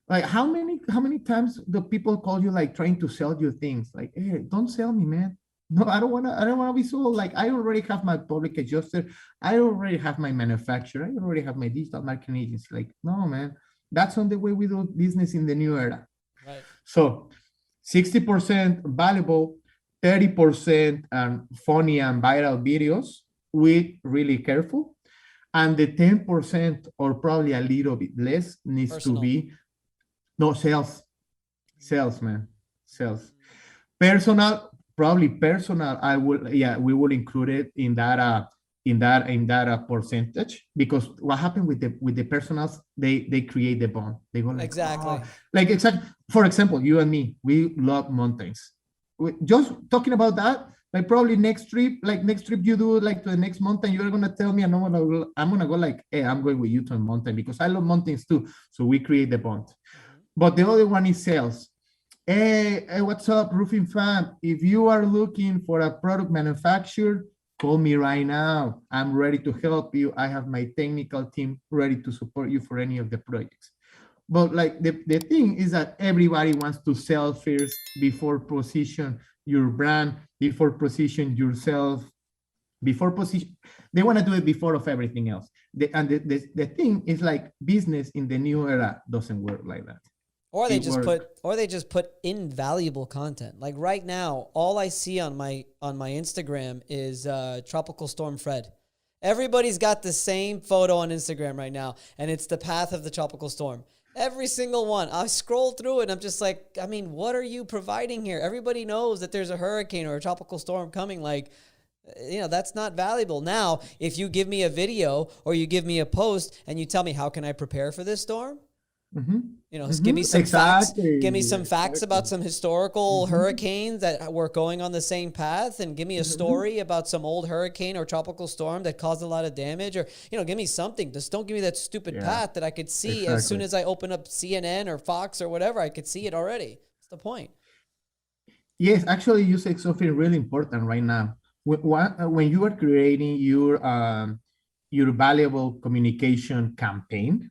how many times do people call you like trying to sell you things? Like, hey, don't sell me, man. No, I don't wanna be sold. Like, I already have my public adjuster, I already have my manufacturer, I already have my digital marketing agency. Like, no, man, that's not the way we do business in the new era. Right. So 60% valuable, 30% funny and viral videos, with really careful. And the 10% or probably a little bit less needs Personal. to be sales, man, sales. Personal, probably personal. We will include it in that percentage, because what happened with the personals, they create the bond. They go like, Exactly. For example, you and me, we love mountains. Just talking about that, like probably next trip you do like to the next mountain, you're gonna tell me, and I'm gonna go like, hey, I'm going with you to a mountain because I love mountains too. So we create the bond. But the other one is sales. Hey, what's up, roofing fam? If you are looking for a product manufacturer, call me right now. I'm ready to help you. I have my technical team ready to support you for any of the projects. But like the thing is that everybody wants to sell first before position your brand, before position yourself, before position. They want to do it before of everything else. The thing is like, business in the new era doesn't work like that. Or they just put invaluable content. Like right now, all I see on my Instagram is Tropical Storm Fred. Everybody's got the same photo on Instagram right now, and it's the path of the tropical storm. Every single one. I scroll through it and I'm just like, I mean, what are you providing here? Everybody knows that there's a hurricane or a tropical storm coming. Like, you know, that's not valuable. Now, if you give me a video or you give me a post and you tell me, how can I prepare for this storm? Mm-hmm. You know, give me some facts. Give me some facts Exactly. about some historical hurricanes that were going on the same path, and give me a story about some old hurricane or tropical storm that caused a lot of damage, or give me something. Just don't give me that stupid path that I could see as soon as I open up CNN or Fox or whatever. I could see it already. What's the point? Yes, actually, you said something really important right now. When you are creating your valuable communication campaign,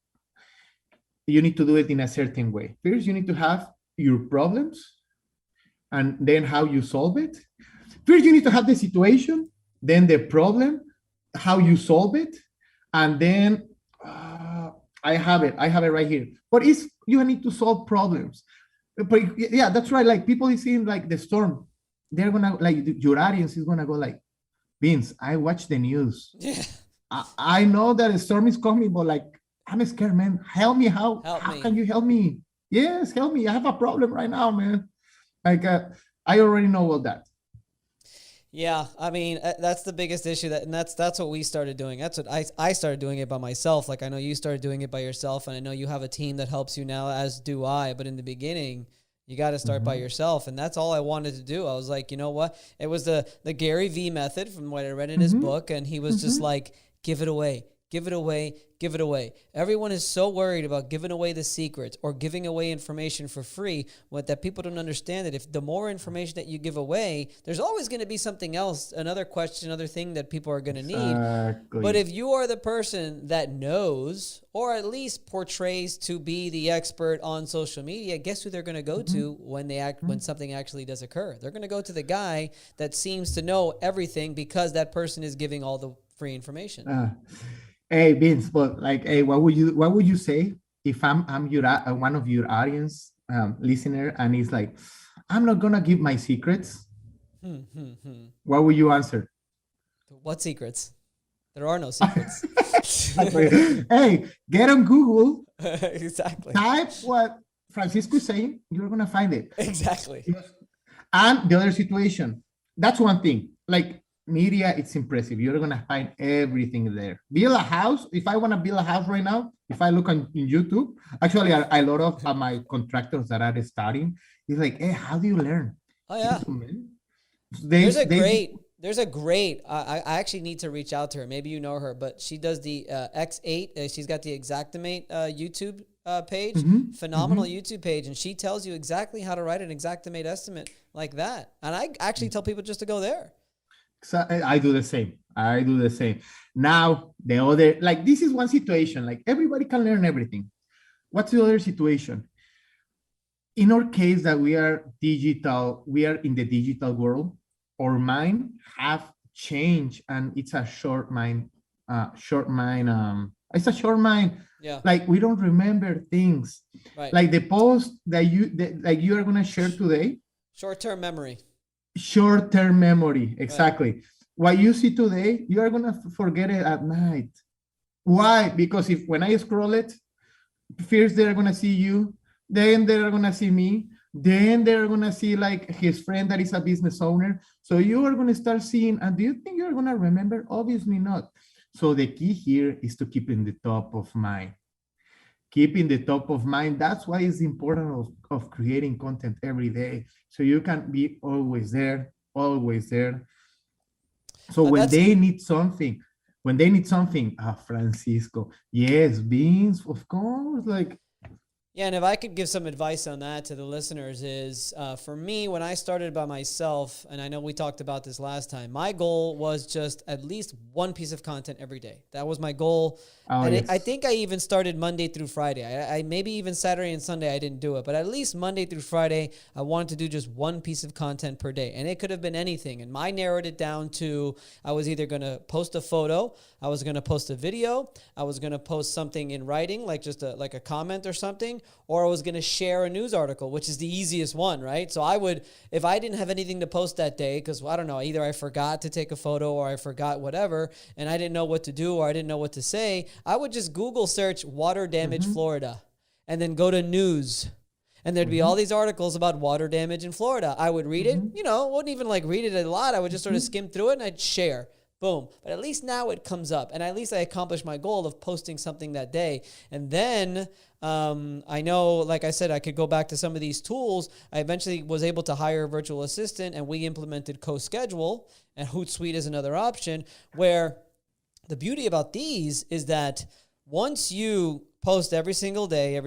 you need to do it in a certain way. First, you need to have your problems, and then how you solve it. First, you need to have the situation, then the problem, how you solve it, and then I have it right here. But you need to solve problems. But yeah, that's right. Like people is seeing like the storm, they're gonna like your audience is gonna go like, Vince, I watch the news. Yeah. I know that a storm is coming, but like I'm scared, man. Help me. How can you help me? Yes, help me. I have a problem right now, man. Like I already know all that. Yeah, I mean, that's the biggest issue, and that's what we started doing. That's what I started doing it by myself. Like I know you started doing it by yourself, and I know you have a team that helps you now, as do I. But in the beginning, you got to start by yourself, and that's all I wanted to do. I was like, you know what? It was the Gary V method from what I read in his book, and he was just like, give it away. Give it away, give it away. Everyone is so worried about giving away the secrets or giving away information for free that people don't understand that if the more information that you give away, there's always going to be something else, another question, another thing that people are going to need. But if you are the person that knows or at least portrays to be the expert on social media, guess who they're going to go to when something actually does occur? They're going to go to the guy that seems to know everything because that person is giving all the free information. Hey Vince, but like, hey, what would you say if I'm one of your audience listener, and he's like, I'm not gonna give my secrets? What would you answer? What secrets? There are no secrets. Hey, get on Google. Exactly. Type what Francisco is saying. You're gonna find it. Exactly. And the other situation. That's one thing. Like. Media, it's impressive. You're gonna find everything there. Build a house. If I want to build a house right now, if I look in YouTube, actually a lot of my contractors that are starting, it's like, hey, how do you learn? Oh yeah. There's a great. I actually need to reach out to her. Maybe you know her, but she does the X8. She's got the Xactimate YouTube page, phenomenal YouTube page, and she tells you exactly how to write an Xactimate estimate like that. And I actually tell people just to go there. So I do the same. Now, the other, like this is one situation, like everybody can learn everything. What's the other situation? In our case that we are in the digital world, our mind have changed and it's a short mind. It's a short mind. Yeah. Like we don't remember things. Right. Like the post that you are going to share today. Short-term memory. Short-term memory, exactly. Right. What you see today, you are gonna forget it at night. Why? Because when I scroll it, first they're gonna see you, then they're gonna see me, then they're gonna see like his friend that is a business owner. So you are gonna start seeing, and do you think you're gonna remember? Obviously not. So the key here is to keep in the top of mind. Keeping the top of mind. That's why it's important of creating content every day. So you can be always there. So when they need something, Francisco, yes, beans, of course, like. Yeah, and if I could give some advice on that to the listeners is, for me, when I started by myself, and I know we talked about this last time, my goal was just at least one piece of content every day. That was my goal. Yes. I think I even started Monday through Friday. I maybe even Saturday and Sunday I didn't do it, but at least Monday through Friday, I wanted to do just one piece of content per day. And it could have been anything. And I narrowed it down to, I was either going to post a photo, I was going to post a video, I was going to post something in writing, like just a comment or something, or I was going to share a news article, which is the easiest one, right? So I would, if I didn't have anything to post that day, because I don't know, either I forgot to take a photo or I forgot whatever, and I didn't know what to do or I didn't know what to say, I would just Google search water damage Florida and then go to news. And there'd be all these articles about water damage in Florida. I would read it, wouldn't even like read it a lot. I would just sort of skim through it and I'd share. Boom. But at least now it comes up. And at least I accomplished my goal of posting something that day. And then I know, like I said, I could go back to some of these tools. I eventually was able to hire a virtual assistant, and we implemented CoSchedule, and Hootsuite is another option, where the beauty about these is that once you post every single day, what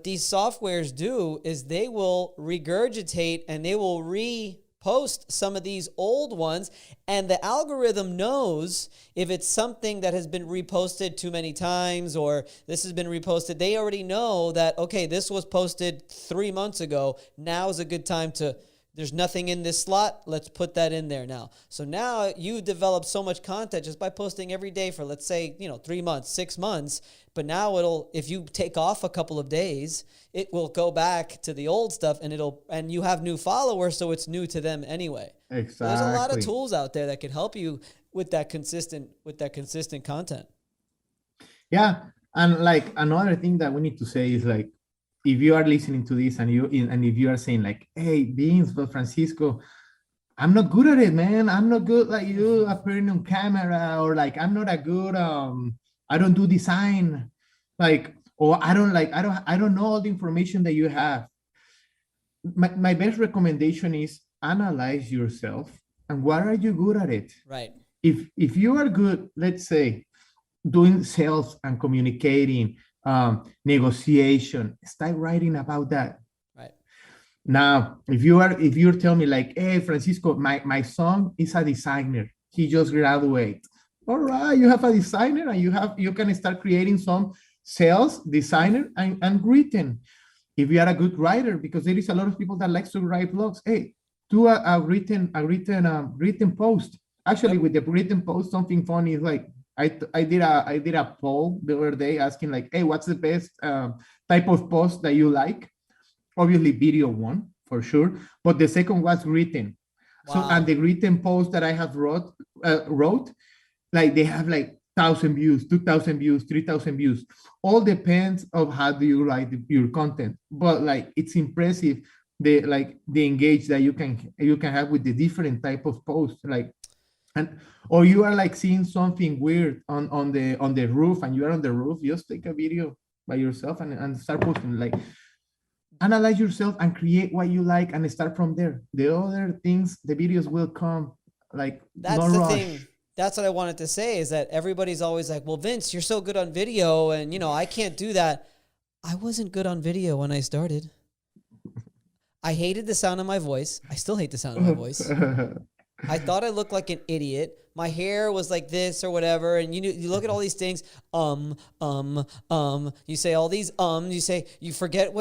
these softwares do is they will regurgitate and they will repost some of these old ones, and the algorithm knows if it's something that has been reposted too many times or this has been reposted. They already know that, okay, this was posted 3 months ago. Now is a good time to, there's nothing in this slot, let's put that in there now. So now you develop so much content just by posting every day for, let's say, 3 months, 6 months. But now if you take off a couple of days, it will go back to the old stuff, and you have new followers, so it's new to them anyway. Exactly. So there's a lot of tools out there that can help you with that consistent content. Yeah, and like another thing that we need to say is like, if you are listening to this and if you are saying like, hey, Beans, but Francisco, I'm not good at it, man. I'm not good like you appearing on camera, or like I'm not a good I don't do design, like, or I don't know all the information that you have. My best recommendation is analyze yourself and what are you good at it. Right. If you are good, let's say, doing sales and communicating, negotiation, start writing about that. Right. Now, if you're telling me like, hey, Francisco, my son is a designer, he just graduated. All right, you have a designer, and you can start creating some sales, designer, and written. If you are a good writer, because there is a lot of people that likes to write blogs, hey, do a written post. Actually, with the written post, something funny is like, I did a poll the other day asking like, hey, what's the best type of post that you like? Obviously, video won for sure, but the second was written. Wow. So, and the written post that I have wrote, like they have like 1,000 views, 2,000 views, 3,000 views. All depends of how do you write your content. But like it's impressive the engage that you can have with the different type of posts, like. Or you are like seeing something weird on the roof, and you are on the roof, just take a video by yourself and start posting. Like, analyze yourself and create what you like and start from there. The other things, the videos will come. Like, that's the thing. That's what I wanted to say, is that everybody's always like, well, Vince, you're so good on video, and I can't do that. I wasn't good on video when I started. I hated the sound of my voice. I still hate the sound of my voice. I thought I looked like an idiot. My hair was like this or whatever. And you look at all these things. You say all these you forget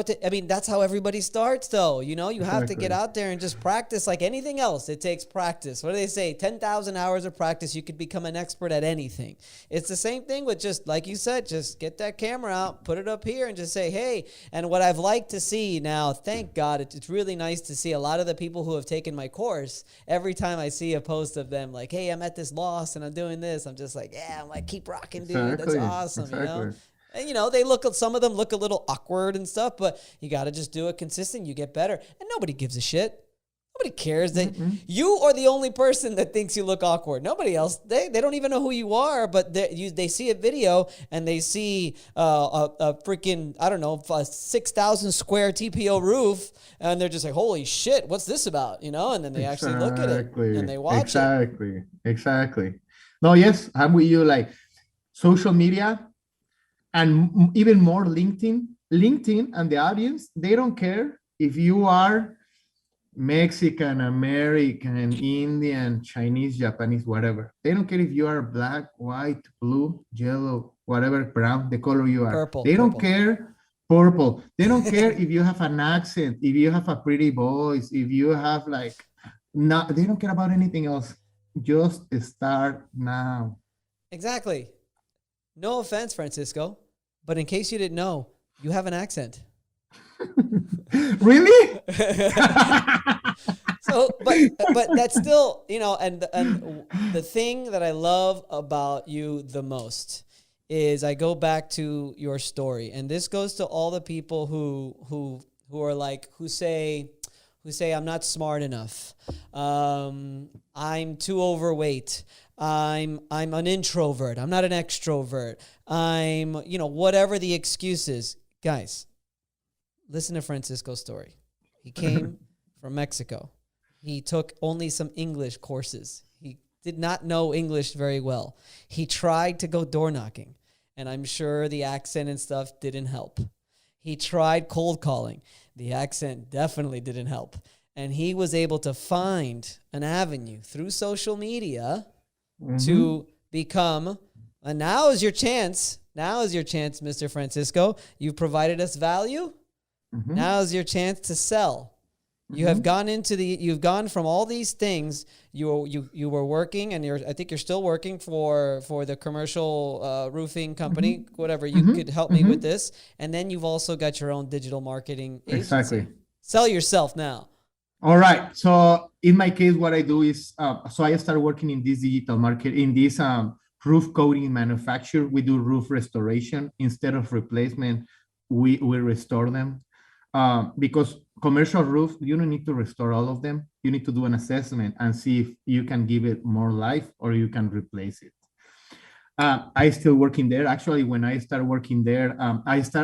that's how everybody starts though. You have to get out there and just practice like anything else. It takes practice. What do they say? 10,000 hours of practice, you could become an expert at anything. It's the same thing with just, like you said, just get that camera out, put it up here and just say, hey. And what I've liked to see now, thank God, it's really nice to see a lot of the people who have taken my course. Every time I see a post of them like, hey, I'm at this loss and I'm doing this, I'm just like, yeah, I'm like, keep rocking, dude. Exactly. That's awesome. Exactly. And some of them look a little awkward and stuff, but you got to just do it consistent. You get better, and nobody gives a shit. Nobody cares that you are the only person that thinks you look awkward. Nobody else, they don't even know who you are, but they see a video and they see a freaking, I don't know, a 6,000 square TPO roof, and they're just like, holy shit, what's this about? And then they actually look at it and they watch it. Exactly. No, yes, I'm with you. Like social media, and even more LinkedIn and the audience, they don't care if you are Mexican, American, Indian, Chinese, Japanese, whatever. They don't care if you are black, white, blue, yellow, whatever, brown, the color you are. Purple. They don't care. Purple. They don't care if you have an accent, if you have a pretty voice, if you have they don't care about anything else. Just start now. Exactly. No offense, Francisco, but in case you didn't know, you have an accent. Really? So, but that's still, and the thing that I love about you the most is I go back to your story, and this goes to all the people who are like, who say, who say I'm not smart enough, I'm too overweight, I'm an introvert, I'm not an extrovert, I'm, whatever the excuse is. Guys, listen to Francisco's story. He came from Mexico. He took only some English courses. He did not know English very well. He tried to go door knocking, and I'm sure the accent and stuff didn't help. He tried cold calling. The accent definitely didn't help. And he was able to find an avenue through social media to become, and now is your chance. Now is your chance, Mr. Francisco. You've provided us value. Now is your chance to sell. You have gone you've gone from all these things. You were working, and I think you're still working for the commercial roofing company, whatever. You could help me with this. And then you've also got your own digital marketing agency. Exactly. Sell yourself now. All right. So in my case, what I do is, so I started working in this digital market, in this roof coating manufacturer. We do roof restoration. Instead of replacement, we restore them. Because commercial roof, you don't need to restore all of them. You need to do an assessment and see if you can give it more life or you can replace it. I still working there. Actually, when I started working there,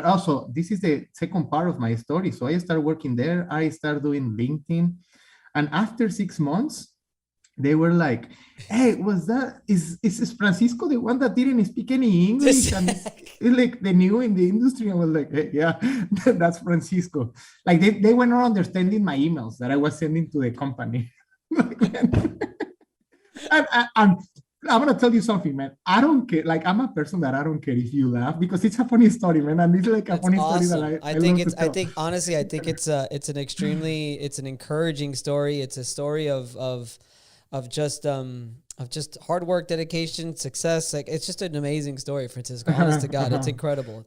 also, this is the second part of my story. So I started working there. I started doing LinkedIn. And after 6 months, they were like, hey, is Francisco the one that didn't speak any English? And it's like the new in the industry. I was like, hey, yeah, that's Francisco. Like they were not understanding my emails that I was sending to the company. I'm going to tell you something, man. I don't care. Like, I'm a person that I don't care if you laugh, because it's a funny story, man. And it's like a funny story that I think it's, I think, honestly, I think it's an encouraging story. It's a story of just hard work, dedication, success. Like, it's just an amazing story, Francisco. Honest to God, it's incredible.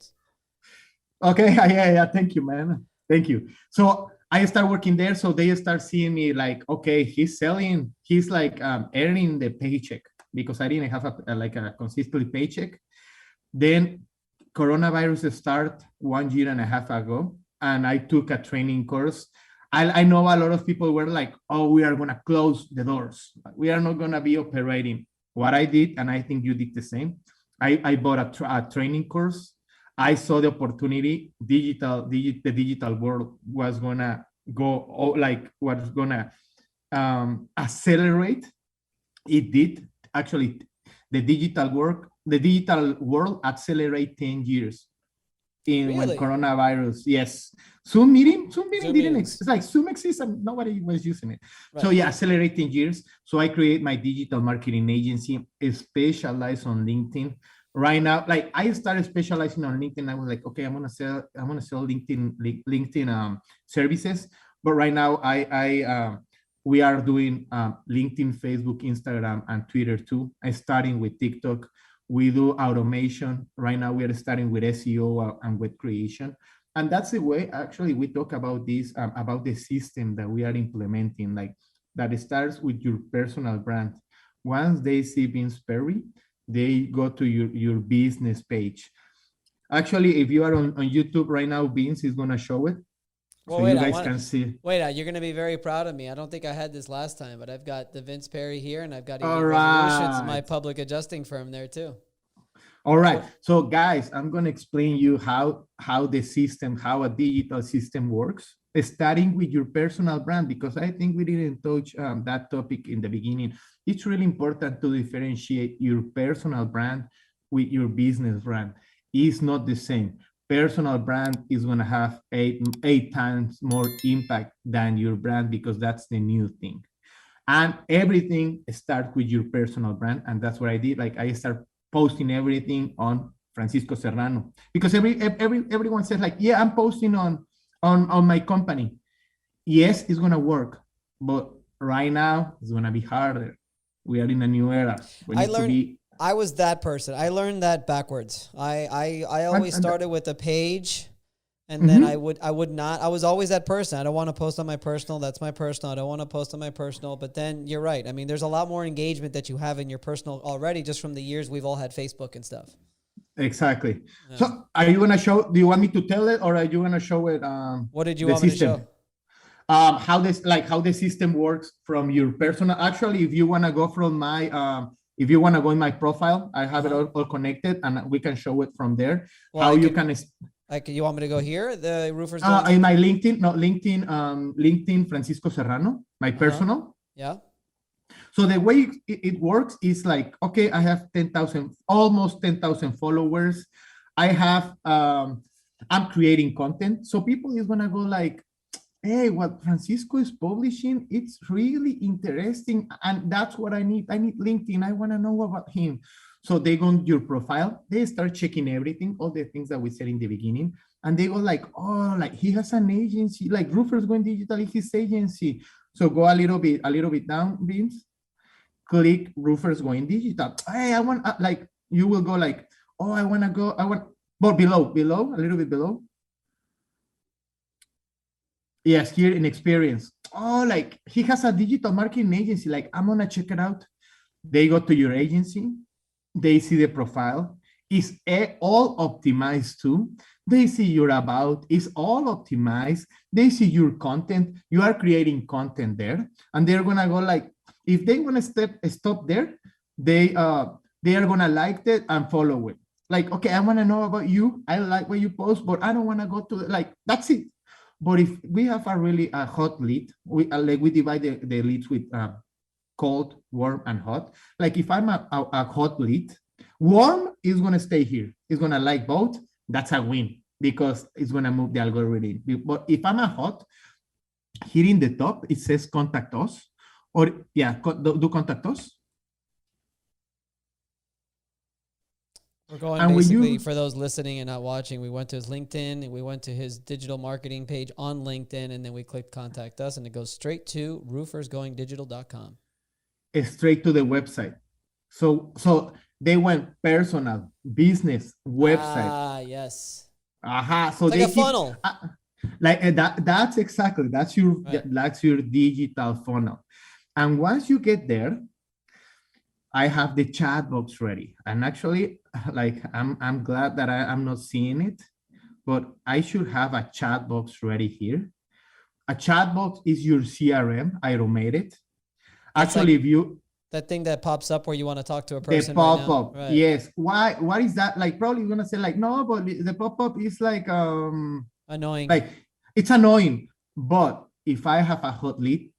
Okay, yeah. Thank you, man. Thank you. So I start working there. So they start seeing me like, okay, he's selling. He's like earning the paycheck, because I didn't have a consistent paycheck. Then coronavirus started 1.5 years ago, and I took a training course. I know a lot of people were like, oh, we are going to close the doors. We are not going to be operating. What I did, and I think you did the same, I bought a training course. I saw the opportunity. The digital world was going to go, was going to accelerate. It did. Actually, the digital world accelerate 10 years when coronavirus. Yes. Zoom meeting didn't exist. It's like Zoom exists and nobody was using it. Right. So yeah, accelerating years. So I create my digital marketing agency, specialized on LinkedIn. Right now, like I started specializing on LinkedIn. I was like, okay, I'm gonna sell LinkedIn services. But right now, we are doing LinkedIn, Facebook, Instagram, and Twitter too. I'm starting with TikTok. We do automation. Right now, we are starting with SEO and web creation. And that's the way, actually, we talk about this, about the system that we are implementing, like that starts with your personal brand. Once they see Vince Perry, they go to your business page. Actually, if you are on YouTube right now, Vince is going to show it. Well, so you guys can see. Wait, you're going to be very proud of me. I don't think I had this last time, but I've got the Vince Perry here, and I've got even resolutions in my public adjusting firm there too. All right. So guys, I'm going to explain you how the system, how a digital system works, starting with your personal brand, because I think we didn't touch that topic in the beginning. It's really important to differentiate your personal brand with your business brand. It's not the same. Personal brand is going to have eight times more impact than your brand, because that's the new thing. And everything starts with your personal brand. And that's what I did. Like I start posting everything on Francisco Serrano, because everyone says like, yeah, I'm posting on my company. Yes, it's going to work, but right now it's going to be harder. We are in a new era. I was that person. I learned that backwards. I always started with a page, and then I was always that person. I don't want to post on my personal. That's my personal. I don't want to post on my personal. But then you're right. I mean, there's a lot more engagement that you have in your personal already, just from the years we've all had Facebook and stuff. Exactly. Yeah. So are you going to show, do you want me to tell it, or are you going to show it? What did you want me to show? how the system works from your personal. Actually, if you want to go from my if you want to go in my profile, I have it all connected, and we can show it from there. Well, How you can. Like, you want me to go here? The roofers. In my LinkedIn, Francisco Serrano, my personal. Yeah. So the way it works is like, okay, I have almost 10,000 followers. I have, I'm creating content. So people is gonna go like, hey, what Francisco is publishing, it's really interesting. And that's what I need. I need LinkedIn. I wanna know about him. So they go on your profile, they start checking everything, all the things that we said in the beginning. And they go like, oh, like he has an agency, like Roofers Going Digital is his agency. So go a little bit down, Vince. Click Roofers Going Digital. Hey, I want, like, you will go like, oh, but below, a little bit below. Yes, here in experience. Oh, like he has a digital marketing agency. Like, I'm gonna check it out. They go to your agency. They see the profile. It's all optimized too. They see your about. It's all optimized. They see your content. You are creating content there, and they're gonna go like, if they want to stop there, they are gonna like it and follow it. Like, okay, I want to know about you. I like what you post, but I don't want to go to like, that's it. But if we have a really hot lead, we divide the leads with cold, warm, and hot. Like if I'm a hot lead, warm is going to stay here. It's going to like both. That's a win because it's going to move the algorithm. But if I'm a hot, here in the top, it says contact us. Or yeah, do contact us. We're going, and basically, for those listening and not watching, we went to his LinkedIn, and we went to his digital marketing page on LinkedIn, and then we clicked contact us, and it goes straight to roofersgoingdigital.com. Straight to the website. So they went personal, business, website. Ah, yes. So it's like a funnel. That's exactly, that's your digital funnel. And once you get there, I have the chat box ready. And actually, like, I'm glad that I'm not seeing it, but I should have a chat box ready here. A chat box is your CRM, automated. Actually, like, if you... That thing that pops up where you want to talk to a person. The pop-up, right? Yes. Why? What is that? Like, probably you're going to say like, no, but the pop-up is like... annoying. Like, it's annoying. But if I have a hot lead,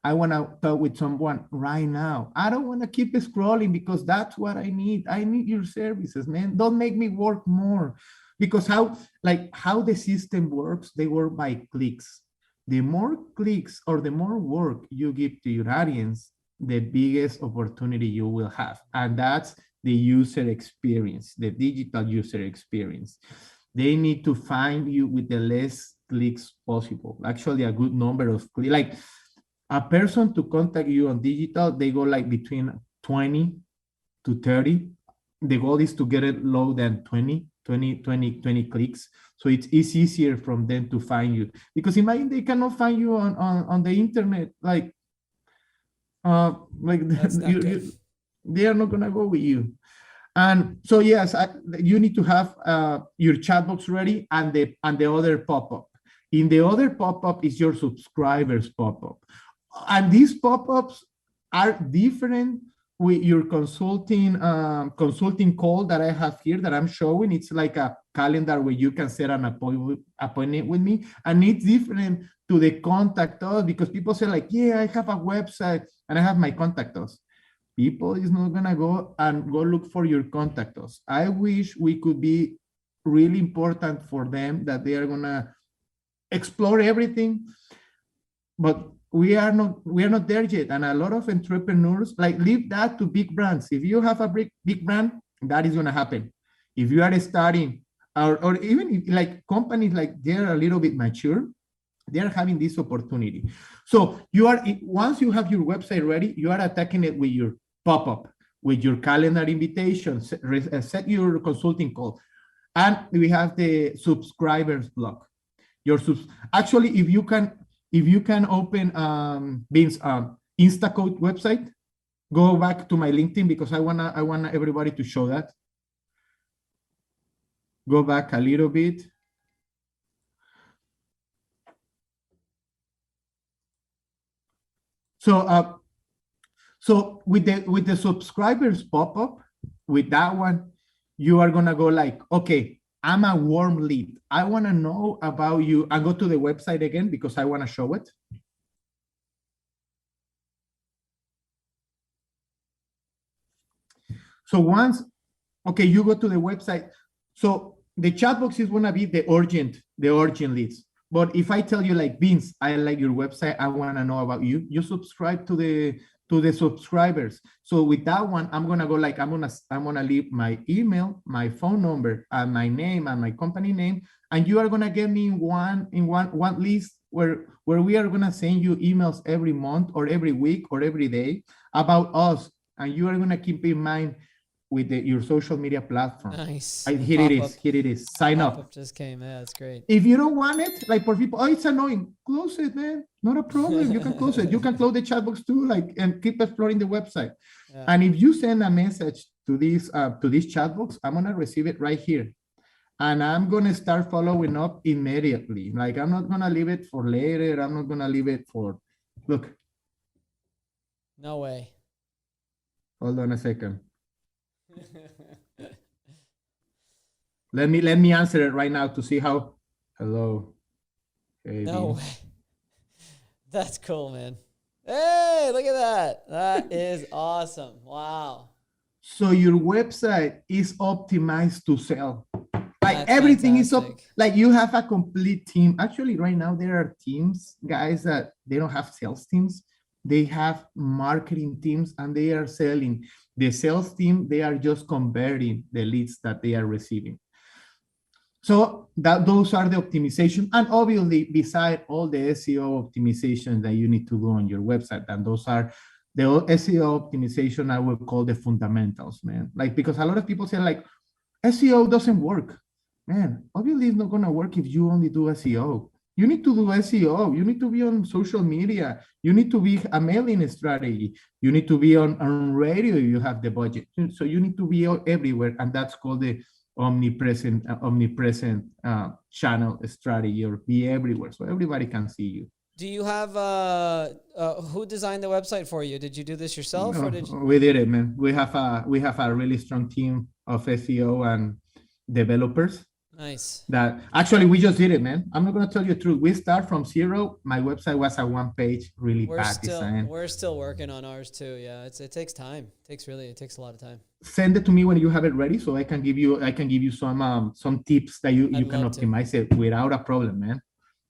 I want to talk with someone right now. I don't want to keep scrolling because that's what I need. I need your services, man. Don't make me work more. Because how the system works, they work by clicks. The more clicks or the more work you give to your audience, the biggest opportunity you will have. And that's the user experience, the digital user experience. They need to find you with the less clicks possible. Actually, a good number of clicks. Like, a person to contact you on digital, they go like between 20 to 30. The goal is to get it low than 20 clicks. So it's easier from them to find you. Because imagine they cannot find you on the internet. Like they are not gonna go with you. And so yes, you need to have your chat box ready and the other pop-up. In the other pop-up is your subscribers pop-up. And these pop-ups are different with your consulting call that I have here that I'm showing. It's like a calendar where you can set an appointment with me. And it's different to the contact us because people say like, yeah, I have a website and I have my contact us. People is not gonna go look for your contact us. I wish we could be really important for them that they are gonna explore everything, but we are not there yet. And a lot of entrepreneurs leave that to big brands. If you have a big brand, that is going to happen. If you are starting or even like companies, like they're a little bit mature, they're having this opportunity. So once you have your website ready, you are attacking it with your pop-up, with your calendar invitation, set your consulting call. And we have the subscribers block. Actually, if you can open Vince Instacode website, go back to my LinkedIn because I wanna everybody to show that. Go back a little bit. So with the subscribers pop-up, with that one, you are gonna go like, okay, I'm a warm lead. I want to know about you. I go to the website again because I want to show it. So once, okay, you go to the website. So the chat box is gonna be the urgent leads. But if I tell you like, Vince, I like your website, I want to know about you, you subscribe to the subscribers. So with that one, I'm gonna go like, I'm gonna leave my email, my phone number, and my name and my company name, and you are gonna get me in one list where we are gonna send you emails every month or every week or every day about us, and you are gonna keep in mind with your social media platform. Nice. Here it is. Sign up. Pop-up just came. Yeah, that's great. If you don't want it, like for people, oh, it's annoying. Close it, man. Not a problem. You can close it. You can close the chat box too, like, and keep exploring the website. Yeah. And if you send a message to this chat box, I'm gonna receive it right here, and I'm gonna start following up immediately. Like, I'm not gonna leave it for later. I'm not gonna leave it for. Look. No way. Hold on a second. Let me answer it right now to see how. Hello. Hey, no way. That's cool, man. Hey, look at that. That is awesome. Wow. So your website is optimized to sell. Like, that's everything fantastic. is up. Like, you have a complete team. Actually, right now there are teams, guys, that they don't have sales teams. They have marketing teams, and they are selling. The sales team, they are just converting the leads that they are receiving. So those are the optimization. And obviously, beside all the SEO optimization that you need to do on your website, and those are the SEO optimization I would call the fundamentals, man. Like, because a lot of people say like, SEO doesn't work. Man, obviously it's not gonna work if you only do SEO. You need to do SEO. You need to be on social media. You need to be a mailing strategy. You need to be on radio. You have the budget. So you need to be everywhere. And that's called the omnipresent channel strategy, or be everywhere so everybody can see you. Do you have, who designed the website for you? Did you do this yourself? No, or did you... We did it, man. We have a really strong team of SEO and developers. Nice. That actually we just did it, man. I'm not gonna tell you the truth. We start from zero. My website was a one-page, really bad design. We're still working on ours too. Yeah, it takes time. It takes a lot of time. Send it to me when you have it ready, so I can give you some tips that you can optimize it without a problem, man.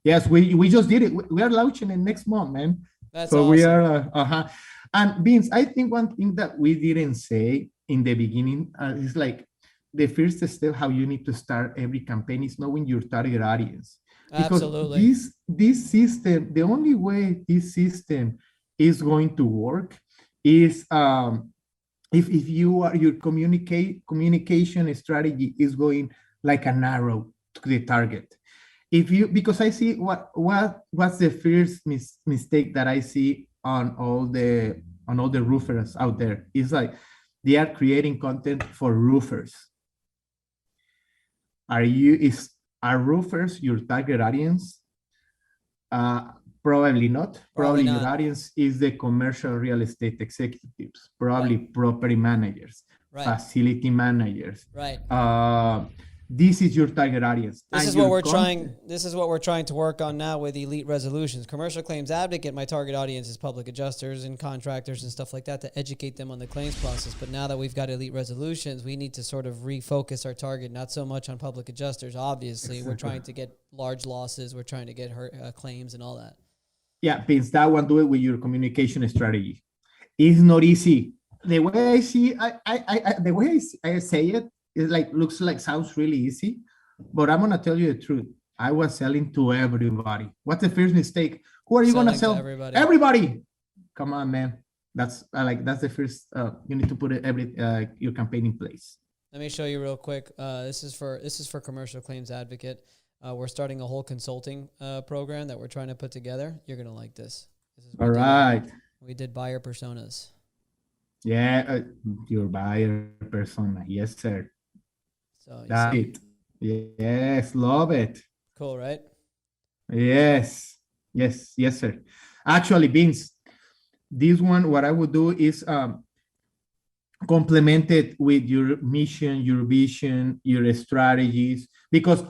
Yes, we just did it. We are launching it next month, man. That's so awesome. We are And Vince, I think one thing that we didn't say in the beginning is like, the first step how you need to start every campaign is knowing your target audience. Because absolutely, this system, the only way this system is going to work is if your communication strategy is going like an arrow to the target. Because I see what's the first mistake that I see on all the roofers out there is like, they are creating content for roofers. Are roofers your target audience? Probably not. Probably your audience is the commercial real estate executives, probably property managers, facility managers. Right. This is your target audience. This is what we're trying to work on now with Elite Resolutions. Commercial claims advocate, my target audience is public adjusters and contractors and stuff like that, to educate them on the claims process. But now that we've got Elite Resolutions, we need to sort of refocus our target, not so much on public adjusters. Obviously, exactly. We're trying to get large losses. We're trying to get claims and all that. Yeah, Vince, that one, do it with your communication strategy. It's not easy. The way I see, the way I say it, it sounds really easy, but I'm gonna tell you the truth. I was selling to everybody. What's the first mistake? Who are you gonna sell? Everybody. Come on, man. That's the first. You need to put your campaign in place. Let me show you real quick. This is for Commercial Claims Advocate. We're starting a whole consulting program that we're trying to put together. You're gonna like this. All right. We did buyer personas. Yeah, your buyer persona. Yes, sir. So that's it. Yes, love it. Cool, right? Yes, sir. Actually, Vince, This one, what I would do is complement it with your mission, your vision, your strategies, because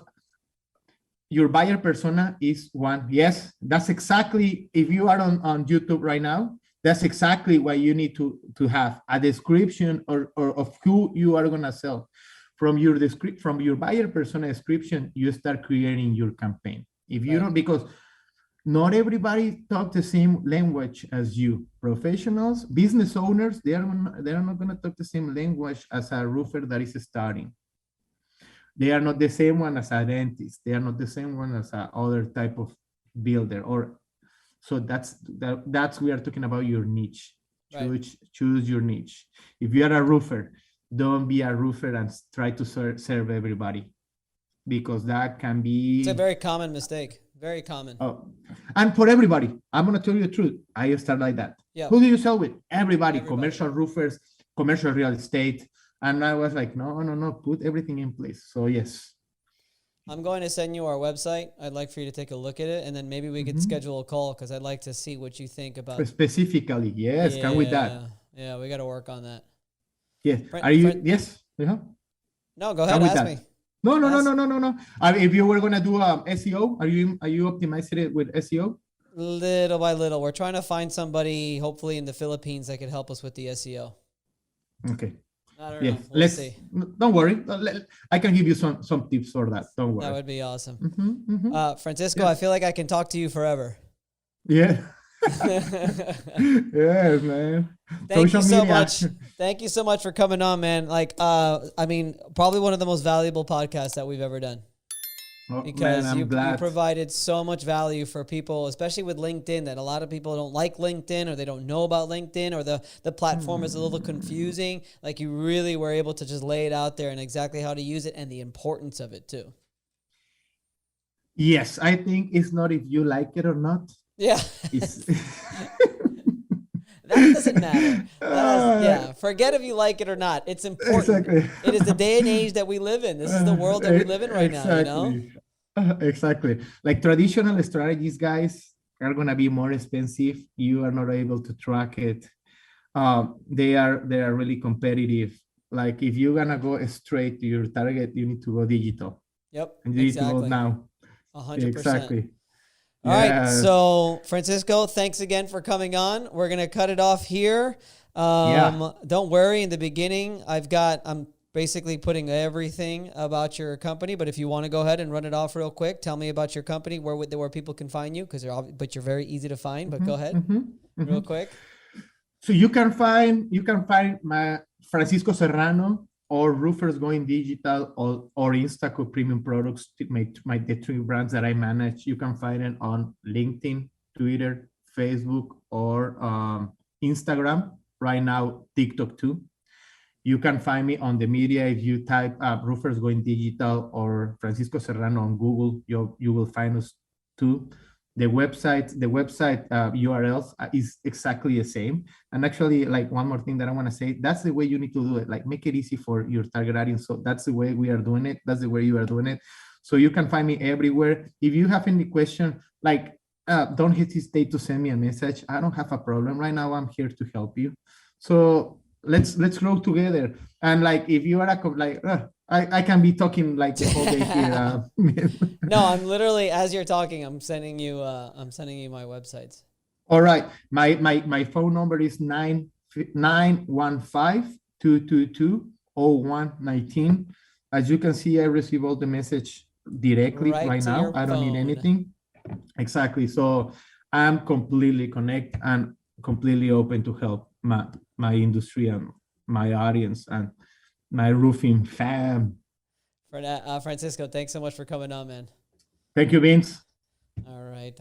your buyer persona is one. Yes, that's exactly, if you are on YouTube right now, that's exactly what you need to have a description or of who you are going to sell. From your buyer persona description, you start creating your campaign. If you don't, because not everybody talk the same language as you. Professionals, business owners, they are not going to talk the same language as a roofer that is starting. They are not the same one as a dentist. They are not the same one as a other type of builder. Or so that's we are talking about your niche. Choose your niche. If you are a roofer, don't be a roofer and try to serve everybody, because that can be, it's a very common mistake. Very common. Oh, and for everybody, I'm gonna tell you the truth. I start like that. Yeah. Who do you sell with? Everybody. Commercial roofers, commercial real estate. And I was like, no, put everything in place. So yes. I'm going to send you our website. I'd like for you to take a look at it, and then maybe we could schedule a call, because I'd like to see what you think about specifically. Yes, come with that. Yeah, we got to work on that. Yes. Are you? Yes. No, go ahead. Ask me. No. If you were gonna do SEO, are you optimizing it with SEO? Little by little, we're trying to find somebody, hopefully in the Philippines, that could help us with the SEO. Okay. I don't know. We'll see. Don't worry. I can give you some tips for that. Don't worry. That would be awesome. Francisco, I feel like I can talk to you forever. Yeah. Yes, man. Thank you so much. Thank you so much for coming on, man. Like, I mean, probably one of the most valuable podcasts that we've ever done. Because man, you provided so much value for people, especially with LinkedIn, that a lot of people don't like LinkedIn, or they don't know about LinkedIn, or the platform is a little confusing. Like, you really were able to just lay it out there and exactly how to use it and the importance of it too. Yes, I think it's not if you like it or not. Yeah. That doesn't matter. Forget if you like it or not. It's important. Exactly. It is the day and age that we live in. This is the world that we live in right now, you know? Exactly. Like, traditional strategies, guys, are going to be more expensive. You are not able to track it. They are really competitive. Like, if you're going to go straight to your target, you need to go digital. Yep. And you need to go now. 100%. Exactly. All right, so Francisco, thanks again for coming on. We're going to cut it off here. Don't worry, in the beginning, I'm basically putting everything about your company, but if you want to go ahead and run it off real quick, tell me about your company, where people can find you, because you're very easy to find, but go ahead real quick. So you can find my Francisco Serrano, or Roofers Going Digital, or Instaco Premium Products, the three brands that I manage. You can find it on LinkedIn, Twitter, Facebook, or Instagram. Right now, TikTok too. You can find me on the media. If you type Roofers Going Digital or Francisco Serrano on Google, you will find us too. The website URLs is exactly the same. And actually, like, one more thing that I want to say, that's the way you need to do it. Like, make it easy for your target audience. So that's the way we are doing it. That's the way you are doing it. So you can find me everywhere. If you have any question, like, don't hesitate to send me a message. I don't have a problem right now. I'm here to help you. So let's grow together. And like, if you are I can be talking like the whole day here. No, I'm literally, as you're talking, I'm sending you my websites. All right. My phone number is 915-222-0119. As you can see, I receive all the message directly right now. I don't need anything. Exactly. So I'm completely connected and completely open to help my industry and my audience and my roofing fam. Francisco, thanks so much for coming on, man. Thank you, Vince. All right.